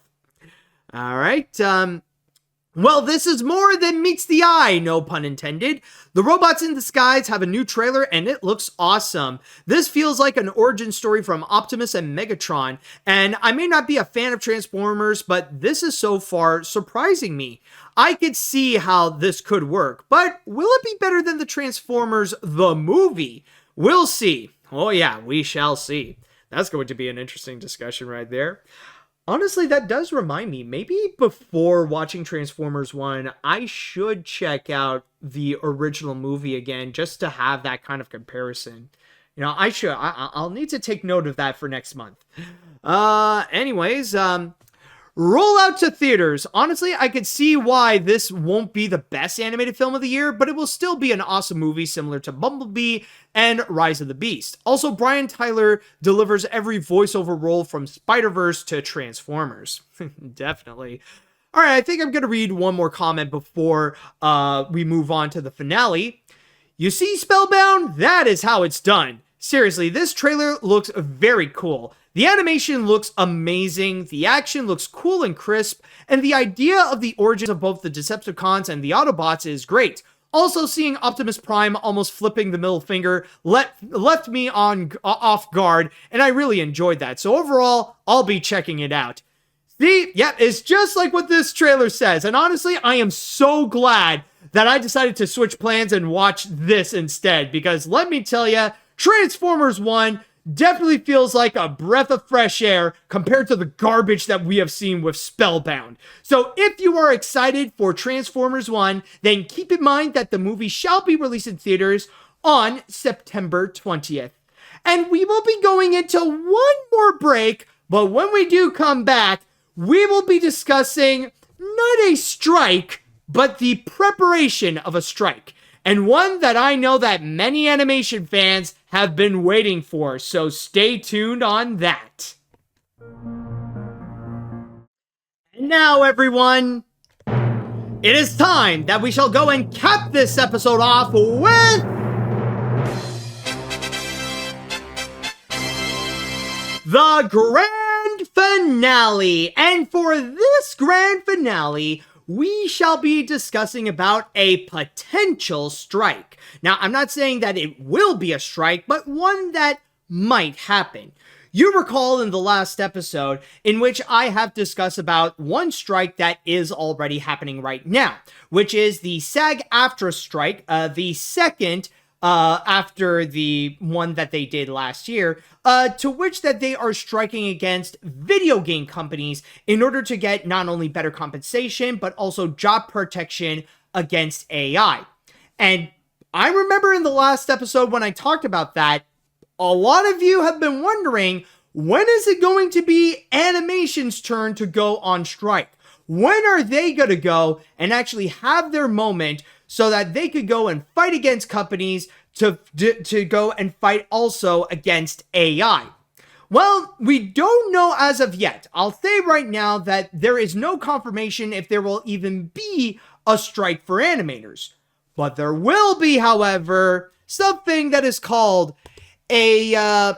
All right, well, this is more than meets the eye, no pun intended. The Robots in Disguise have a new trailer, and it looks awesome. This feels like an origin story from Optimus and Megatron, and I may not be a fan of Transformers, but this is so far surprising me. I could see how this could work, but will it be better than the Transformers the movie? We'll see. Oh yeah, we shall see. That's going to be an interesting discussion right there. Honestly, that does remind me, maybe before watching Transformers 1, I should check out the original movie again just to have that kind of comparison. You know, I'll need to take note of that for next month. Anyways, roll out to theaters. Honestly, I could see why this won't be the best animated film of the year, but it will still be an awesome movie similar to Bumblebee and Rise of the Beast. Also, Brian Tyler delivers every voiceover role from Spider-Verse to Transformers. Definitely. All right, I think I'm going to read one more comment before we move on to the finale. You see Spellbound? That is how it's done. Seriously, this trailer looks very cool. The animation looks amazing, the action looks cool and crisp, and the idea of the origins of both the Decepticons and the Autobots is great. Also, seeing Optimus Prime almost flipping the middle finger left me off guard, and I really enjoyed that. So overall, I'll be checking it out. See, yep, it's just like what this trailer says, and honestly, I am so glad that I decided to switch plans and watch this instead, because let me tell you, Transformers 1 definitely feels like a breath of fresh air compared to the garbage that we have seen with Spellbound. So if you are excited for Transformers 1, then keep in mind that the movie shall be released in theaters on September 20th. And we will be going into one more break, but when we do come back, we will be discussing not a strike, but the preparation of a strike. And one that I know that many animation fans have been waiting for, so stay tuned on that. And now, everyone, it is time that we shall go and cap this episode off with the grand finale. And for this grand finale, we shall be discussing about a potential strike. Now, I'm not saying that it will be a strike, but one that might happen. You recall in the last episode in which I have discussed about one strike that is already happening right now, which is the SAG-AFTRA strike, the second after the one that they did last year, to which that they are striking against video game companies in order to get not only better compensation, but also job protection against AI. And I remember in the last episode when I talked about that, a lot of you have been wondering, when is it going to be animation's turn to go on strike? When are they going to go and actually have their moment so that they could go and fight against companies to go and fight also against AI? Well, we don't know as of yet. I'll say right now that there is no confirmation if there will even be a strike for animators. But there will be, however, something that is called a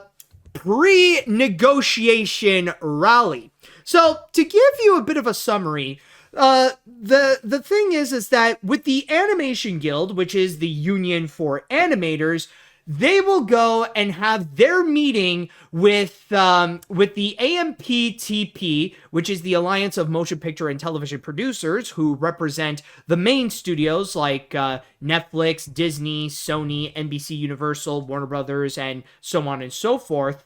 pre-negotiation rally. So, to give you a bit of a summary, the thing is that with the Animation Guild, which is the union for animators, they will go and have their meeting with the AMPTP, which is the Alliance of Motion Picture and Television Producers, who represent the main studios like Netflix, Disney, Sony, NBC Universal, Warner Brothers, and so on and so forth,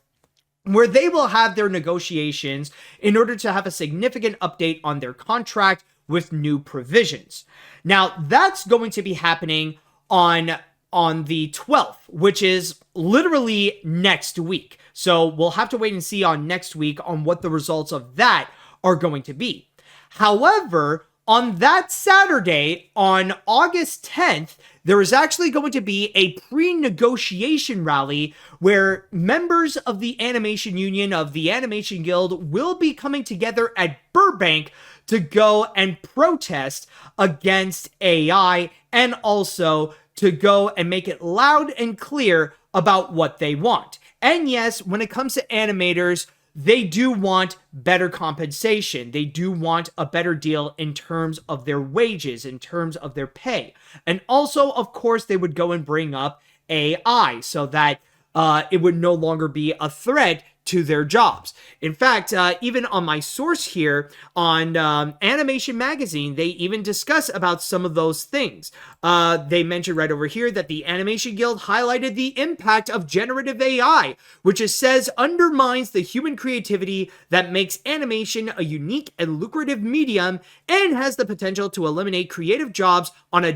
where they will have their negotiations in order to have a significant update on their contract with new provisions. Now, that's going to be happening on the 12th, which is literally next week. So we'll have to wait and see on next week on what the results of that are going to be. However, on that Saturday, on August 10th, there is actually going to be a pre-negotiation rally where members of the Animation Union of the Animation Guild will be coming together at Burbank to go and protest against AI and also to go and make it loud and clear about what they want. And yes, when it comes to animators, they do want better compensation. They do want a better deal in terms of their wages, in terms of their pay. And also, of course, they would go and bring up AI so that it would no longer be a threat to their jobs. In fact, even on my source here on Animation Magazine, they even discuss about some of those things. They mentioned right over here that the Animation Guild highlighted the impact of generative AI, which it says undermines the human creativity that makes animation a unique and lucrative medium and has the potential to eliminate creative jobs on a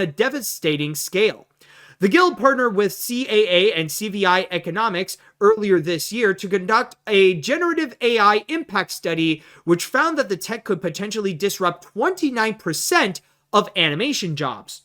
devastating scale. The Guild partnered with CAA and CVI Economics earlier this year to conduct a generative AI impact study, which found that the tech could potentially disrupt 29% of animation jobs.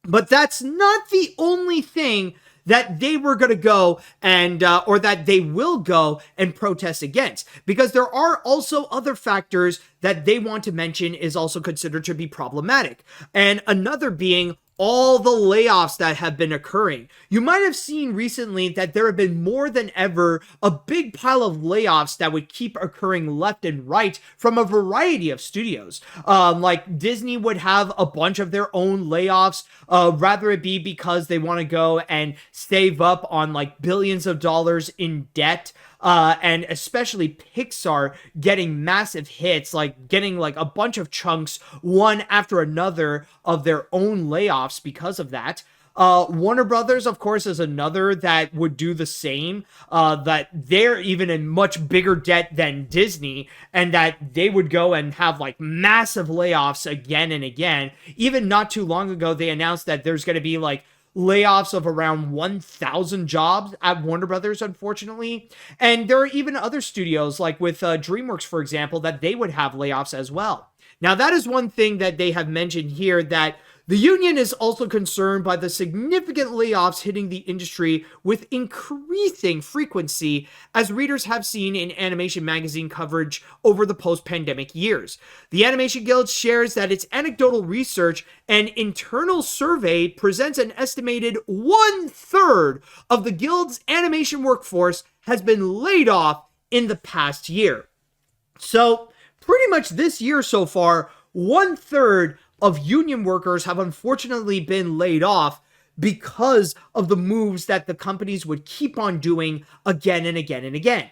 But that's not the only thing that they were going to go and, or that they will go and protest against, because there are also other factors that they want to mention is also considered to be problematic. And another being all the layoffs that have been occurring. You might have seen recently that there have been more than ever a big pile of layoffs that would keep occurring left and right from a variety of studios. Like Disney would have a bunch of their own layoffs, rather it be because they want to go and save up on like billions of dollars in debt. And especially Pixar getting massive hits, like getting like a bunch of chunks, one after another of their own layoffs because of that. Warner Brothers, of course, is another that would do the same, that they're even in much bigger debt than Disney, and that they would go and have like massive layoffs again and again. Even not too long ago, they announced that there's going to be like layoffs of around 1,000 jobs at Warner Brothers, unfortunately. And there are even other studios, like with DreamWorks, for example, that they would have layoffs as well. Now, that is one thing that they have mentioned here, that the union is also concerned by the significant layoffs hitting the industry with increasing frequency, as readers have seen in Animation Magazine coverage over the post-pandemic years. The Animation Guild shares that its anecdotal research and internal survey presents an estimated 1/3 of the Guild's animation workforce has been laid off in the past year. So, pretty much this year so far, 1/3 of union workers have unfortunately been laid off because of the moves that the companies would keep on doing again and again and again.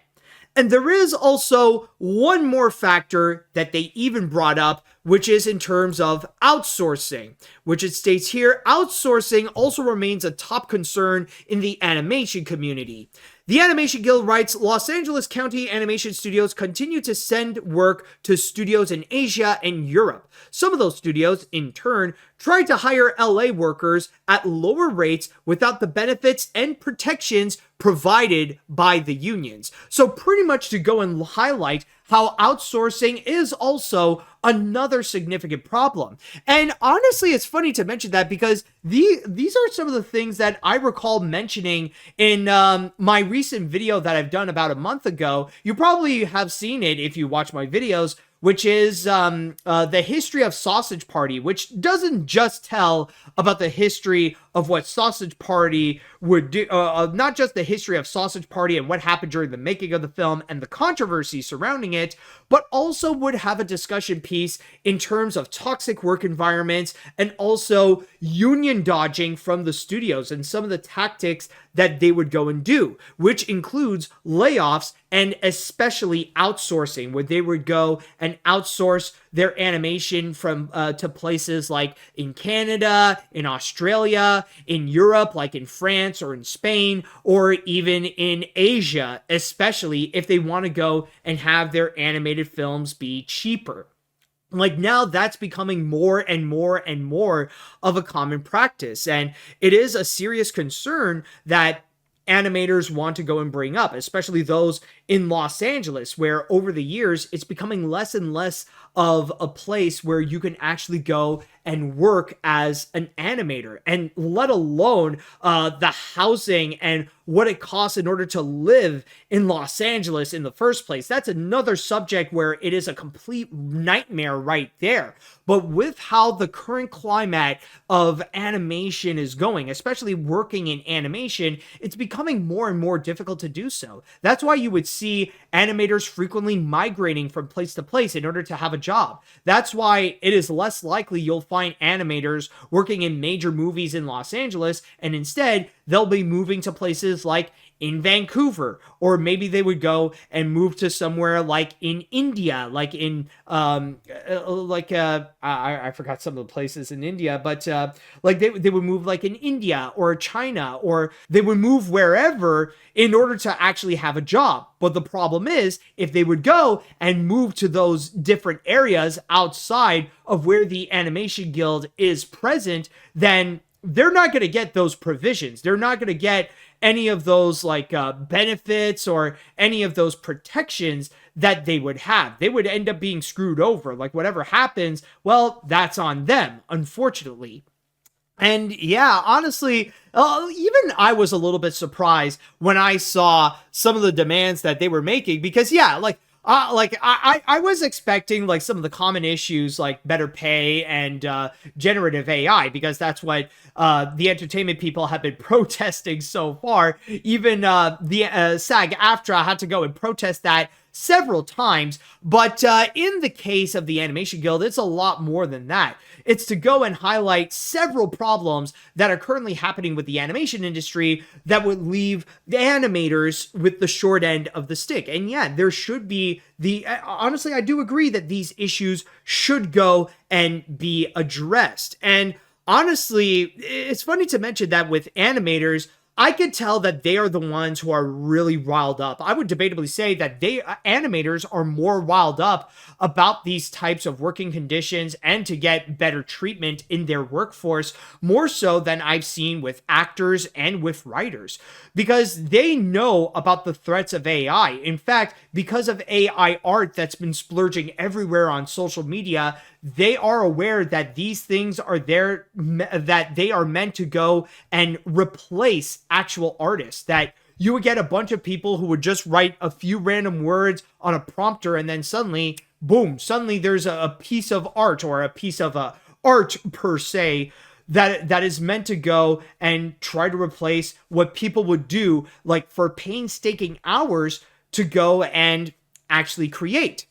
And there is also one more factor that they even brought up, which is in terms of outsourcing, which it states here, outsourcing also remains a top concern in the animation community. The Animation Guild writes, Los Angeles County animation studios continue to send work to studios in Asia and Europe. Some of those studios, in turn, try to hire LA workers at lower rates without the benefits and protections provided by the unions. So pretty much to go and highlight how outsourcing is also another significant problem. And honestly, it's funny to mention that because these are some of the things that I recall mentioning in my recent video that I've done about a month ago. You probably have seen it if you watch my videos, which is the history of Sausage Party, which doesn't just tell about the history of what Sausage Party would do, not just the history of Sausage Party and what happened during the making of the film and the controversy surrounding it, but also would have a discussion piece in terms of toxic work environments and also union dodging from the studios and some of the tactics that they would go and do, which includes layoffs and especially outsourcing, where they would go and outsource their animation from to places like in Canada, in Australia, in Europe, like in France or in Spain, or even in Asia, especially if they want to go and have their animated films be cheaper. Like now that's becoming more and more and more of a common practice. And it is a serious concern that animators want to go and bring up, especially those in Los Angeles, where over the years, it's becoming less and less of a place where you can actually go and work as an animator, and let alone the housing and what it costs in order to live in Los Angeles in the first place. That's another subject where it is a complete nightmare right there. But with how the current climate of animation is going, especially working in animation, it's becoming more and more difficult to do so. That's why you would see animators frequently migrating from place to place in order to have a job. That's why it is less likely you'll find animators working in major movies in Los Angeles, and instead they'll be moving to places like in Vancouver, or maybe they would go and move to somewhere like in India, like in I forgot some of the places in India, but like they would move like in India or China, or they would move wherever in order to actually have a job. But the problem is, if they would go and move to those different areas outside of where the Animation Guild is present, then they're not going to get those provisions. They're not going to get any of those like benefits or any of those protections that they would have. They would end up being screwed over. Like whatever happens, well, that's on them, unfortunately. And yeah, honestly, even I was a little bit surprised when I saw some of the demands that they were making, because yeah, I was expecting like some of the common issues like better pay and generative AI, because that's what the entertainment people have been protesting so far. Even the SAG-AFTRA had to go and protest that several times. But in the case of the Animation Guild, it's a lot more than that. It's to go and highlight several problems that are currently happening with the animation industry that would leave the animators with the short end of the stick. And yeah, there should be honestly, I do agree that these issues should go and be addressed. And honestly, it's funny to mention that with animators, I could tell that they are the ones who are really riled up. I would debatably say that animators are more riled up about these types of working conditions and to get better treatment in their workforce, more so than I've seen with actors and with writers, because they know about the threats of AI. In fact, because of AI art that's been splurging everywhere on social media, they are aware that these things are there, that they are meant to go and replace actual artists, that you would get a bunch of people who would just write a few random words on a prompter, and then suddenly, boom, suddenly there's a piece of art, or a piece of art per se, that is meant to go and try to replace what people would do, like for painstaking hours to go and actually create.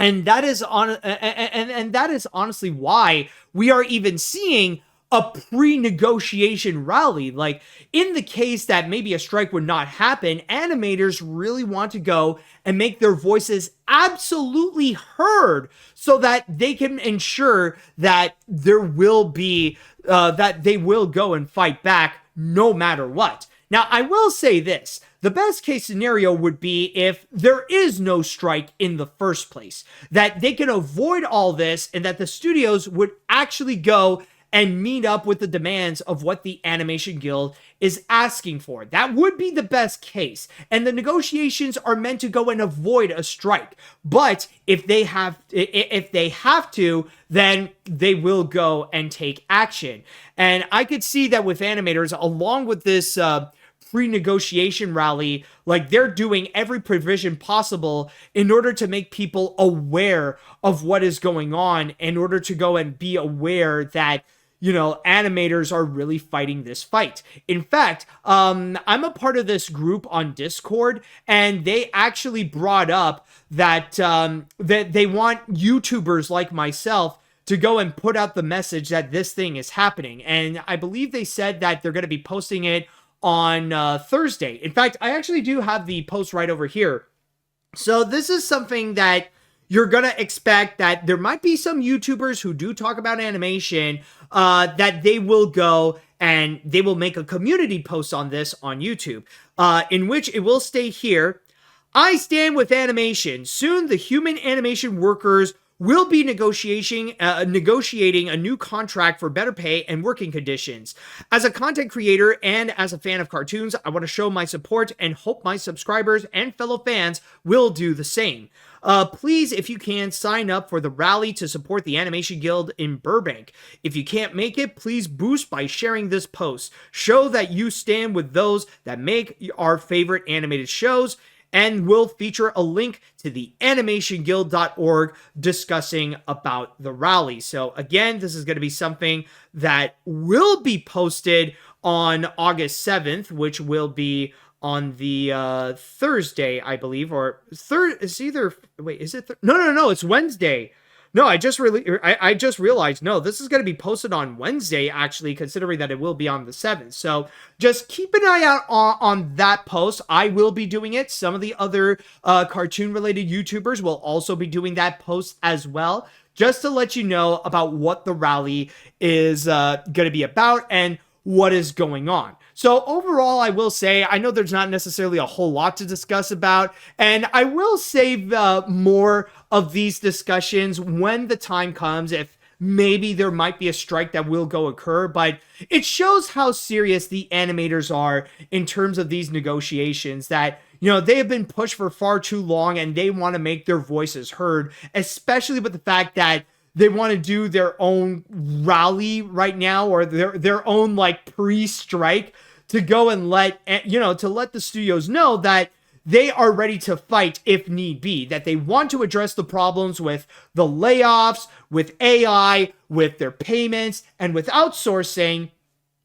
And that is that is honestly why we are even seeing a pre-negotiation rally. Like in the case that maybe a strike would not happen, animators really want to go and make their voices absolutely heard, so that they can ensure that there will be that they will go and fight back no matter what. Now, I will say this. The best case scenario would be if there is no strike in the first place, that they can avoid all this, and that the studios would actually go and meet up with the demands of what the Animation Guild is asking for. That would be the best case. And the negotiations are meant to go and avoid a strike. But if they have to, then they will go and take action. And I could see that with animators, along with this pre-negotiation rally, like they're doing every provision possible in order to make people aware of what is going on, in order to go and be aware that, you know, animators are really fighting this fight. In fact, I'm a part of this group on Discord, and they actually brought up that that they want YouTubers like myself to go and put out the message that this thing is happening. And I believe they said that they're going to be posting it on Thursday. In fact, I actually do have the post right over here. So this is something that you're going to expect, that there might be some YouTubers who do talk about animation, that they will go and they will make a community post on this on YouTube, in which it will state here, "I stand with animation. Soon the human animation workers will be negotiating a new contract for better pay and working conditions. As a content creator and as a fan of cartoons, I want to show my support and hope my subscribers and fellow fans will do the same. Please, if you can, sign up for the rally to support the Animation Guild in Burbank. If you can't make it, please boost by sharing this post. Show that you stand with those that make our favorite animated shows." And we'll feature a link to the animationguild.org discussing about the rally. So again, this is going to be something that will be posted on August 7th, which will be on the Thursday, I believe, or it's either, wait, is it? No, it's Wednesday. No, I just realized, no, this is going to be posted on Wednesday, actually, considering that it will be on the 7th. So just keep an eye out on that post. I will be doing it. Some of the other cartoon-related YouTubers will also be doing that post as well, just to let you know about what the rally is going to be about and what is going on. So overall, I will say, I know there's not necessarily a whole lot to discuss about, and I will save more of these discussions when the time comes, if maybe there might be a strike that will occur, but it shows how serious the animators are in terms of these negotiations, that, you know, they have been pushed for far too long and they want to make their voices heard, especially with the fact that they want to do their own rally right now, or their own like pre-strike, to go and let the studios know that they are ready to fight if need be, that they want to address the problems with the layoffs, with AI, with their payments, and with outsourcing.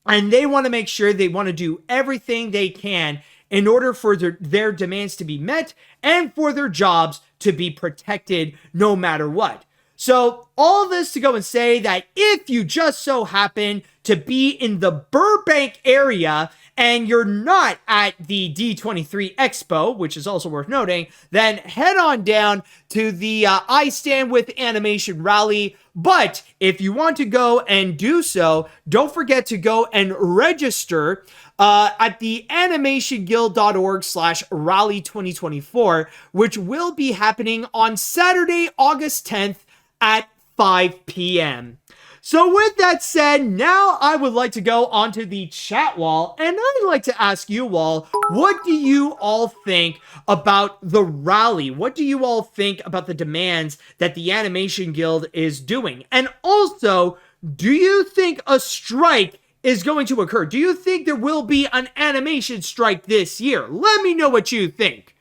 And they want to make sure they want to do everything they can in order for their demands to be met and for their jobs to be protected no matter what. So all this to go and say that if you just so happen to be in the Burbank area and you're not at the D23 Expo, which is also worth noting, then head on down to the I Stand With Animation rally. But if you want to go and do so, don't forget to go and register at the animationguild.org/rally 2024, which will be happening on Saturday, August 10th at 5 p.m. So with that said, now I would like to go onto the chat wall, and I'd like to ask you all, what do you all think about the rally? What do you all think about the demands that the Animation Guild is doing? And also, do you think a strike is going to occur? Do you think there will be an animation strike this year? Let me know what you think.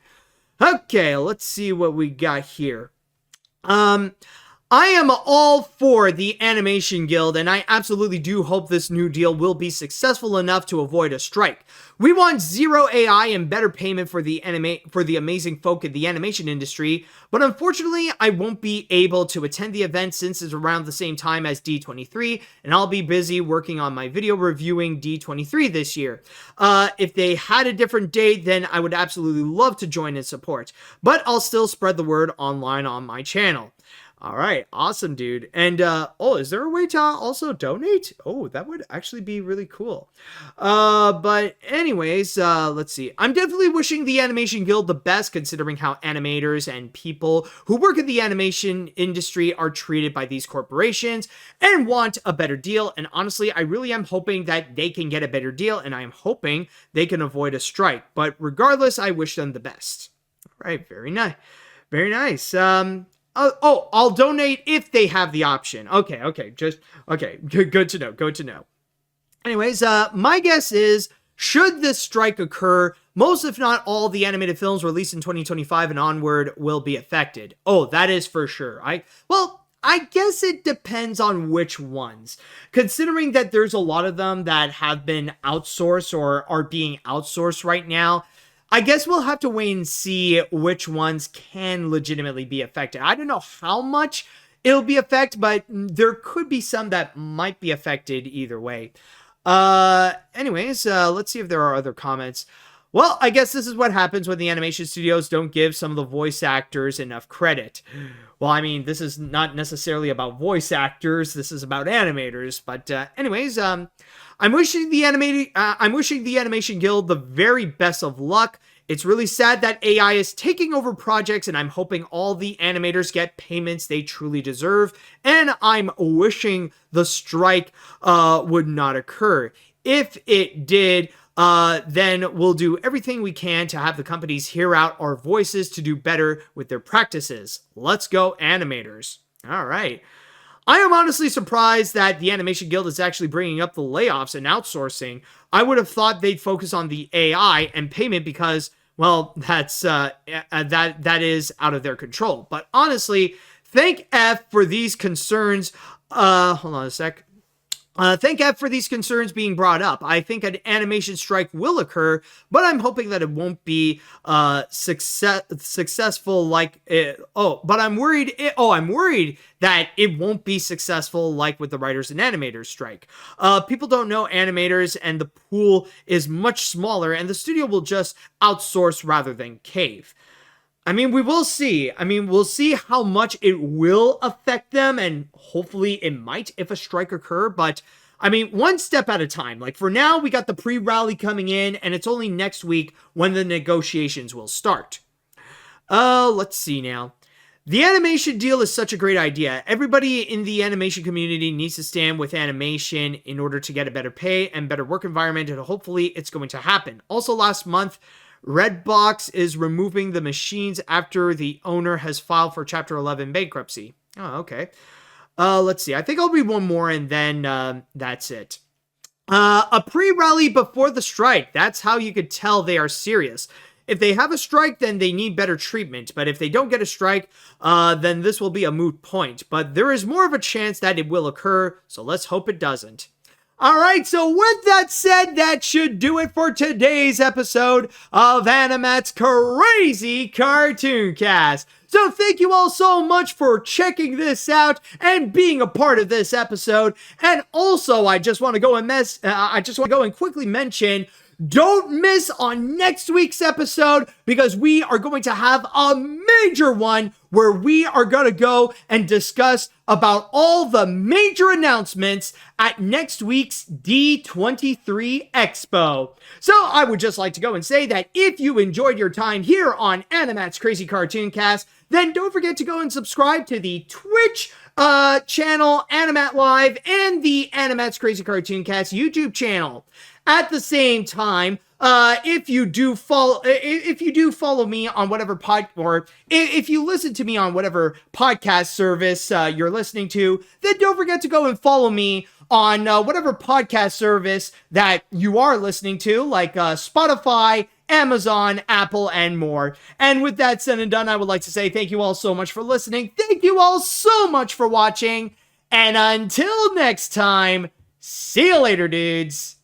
Okay, let's see what we got here. I am all for the Animation Guild, and I absolutely do hope this new deal will be successful enough to avoid a strike. We want zero AI and better payment for the amazing folk in the animation industry, but unfortunately, I won't be able to attend the event since it's around the same time as D23, and I'll be busy working on my video reviewing D23 this year. If they had a different date, then I would absolutely love to join and support, but I'll still spread the word online on my channel. All right, awesome, dude. And, is there a way to also donate? Oh, that would actually be really cool. But anyways, let's see. I'm definitely wishing the Animation Guild the best, considering how animators and people who work in the animation industry are treated by these corporations and want a better deal. And honestly, I really am hoping that they can get a better deal, and I am hoping they can avoid a strike. But regardless, I wish them the best. All right, very nice. Very nice. I'll donate if they have the option. Okay. Good to know. Good to know. Anyways, my guess is, should this strike occur, most if not all the animated films released in 2025 and onward will be affected. Oh, that is for sure. I guess it depends on which ones. Considering that there's a lot of them that have been outsourced or are being outsourced right now, I guess we'll have to wait and see which ones can legitimately be affected. I don't know how much it'll be affected, but there could be some that might be affected either way. Anyways, let's see if there are other comments. Well, I guess this is what happens when the animation studios don't give some of the voice actors enough credit. Well, I mean, this is not necessarily about voice actors. This is about animators. But anyways, I'm wishing the Animation Guild the very best of luck. It's really sad that AI is taking over projects, and I'm hoping all the animators get payments they truly deserve. And I'm wishing the strike would not occur. If it did, then we'll do everything we can to have the companies hear out our voices to do better with their practices. Let's go, animators. All right. I am honestly surprised that the Animation Guild is actually bringing up the layoffs and outsourcing. I would have thought they'd focus on the AI and payment because, well, that is out of their control. But honestly, thank F for these concerns. Hold on a sec. Thank God for these concerns being brought up. I think an animation strike will occur, but I'm hoping that it won't be successful like it. But I'm worried. I'm worried that it won't be successful like with the writers and animators strike. People don't know animators, and the pool is much smaller, and the studio will just outsource rather than cave. I mean, we will see. We'll see how much it will affect them, and hopefully it might if a strike occur, but one step at a time. Like, for now, we got the pre-rally coming in, and it's only next week when the negotiations will start. Let's see now. The animation deal is such a great idea. Everybody in the animation community needs to stand with animation in order to get a better pay and better work environment, and hopefully it's going to happen. Also, last month, Redbox is removing the machines after the owner has filed for Chapter 11 bankruptcy. Oh, okay. Let's see. I think I'll read one more and then that's it. A pre-rally before the strike. That's how you could tell they are serious. If they have a strike, then they need better treatment. But if they don't get a strike, then this will be a moot point. But there is more of a chance that it will occur, so let's hope it doesn't. All right, so with that said, that should do it for today's episode of AniMat's Crazy Cartoon Cast. So thank you all so much for checking this out and being a part of this episode. And also, I just want to go and quickly mention, don't miss on next week's episode, because we are going to have a major one where we are going to go and discuss about all the major announcements at next week's D23 Expo. So I would just like to go and say that if you enjoyed your time here on AniMat's Crazy Cartoon Cast, then don't forget to go and subscribe to the Twitch channel AniMat Live and the AniMat's Crazy Cartoon Cast YouTube channel. At the same time, if you do follow me on whatever if you listen to me on whatever podcast service you're listening to, then don't forget to go and follow me on whatever podcast service that you are listening to, like Spotify, Amazon, Apple, and more. And with that said and done, I would like to say thank you all so much for listening. Thank you all so much for watching. And until next time, see you later, dudes.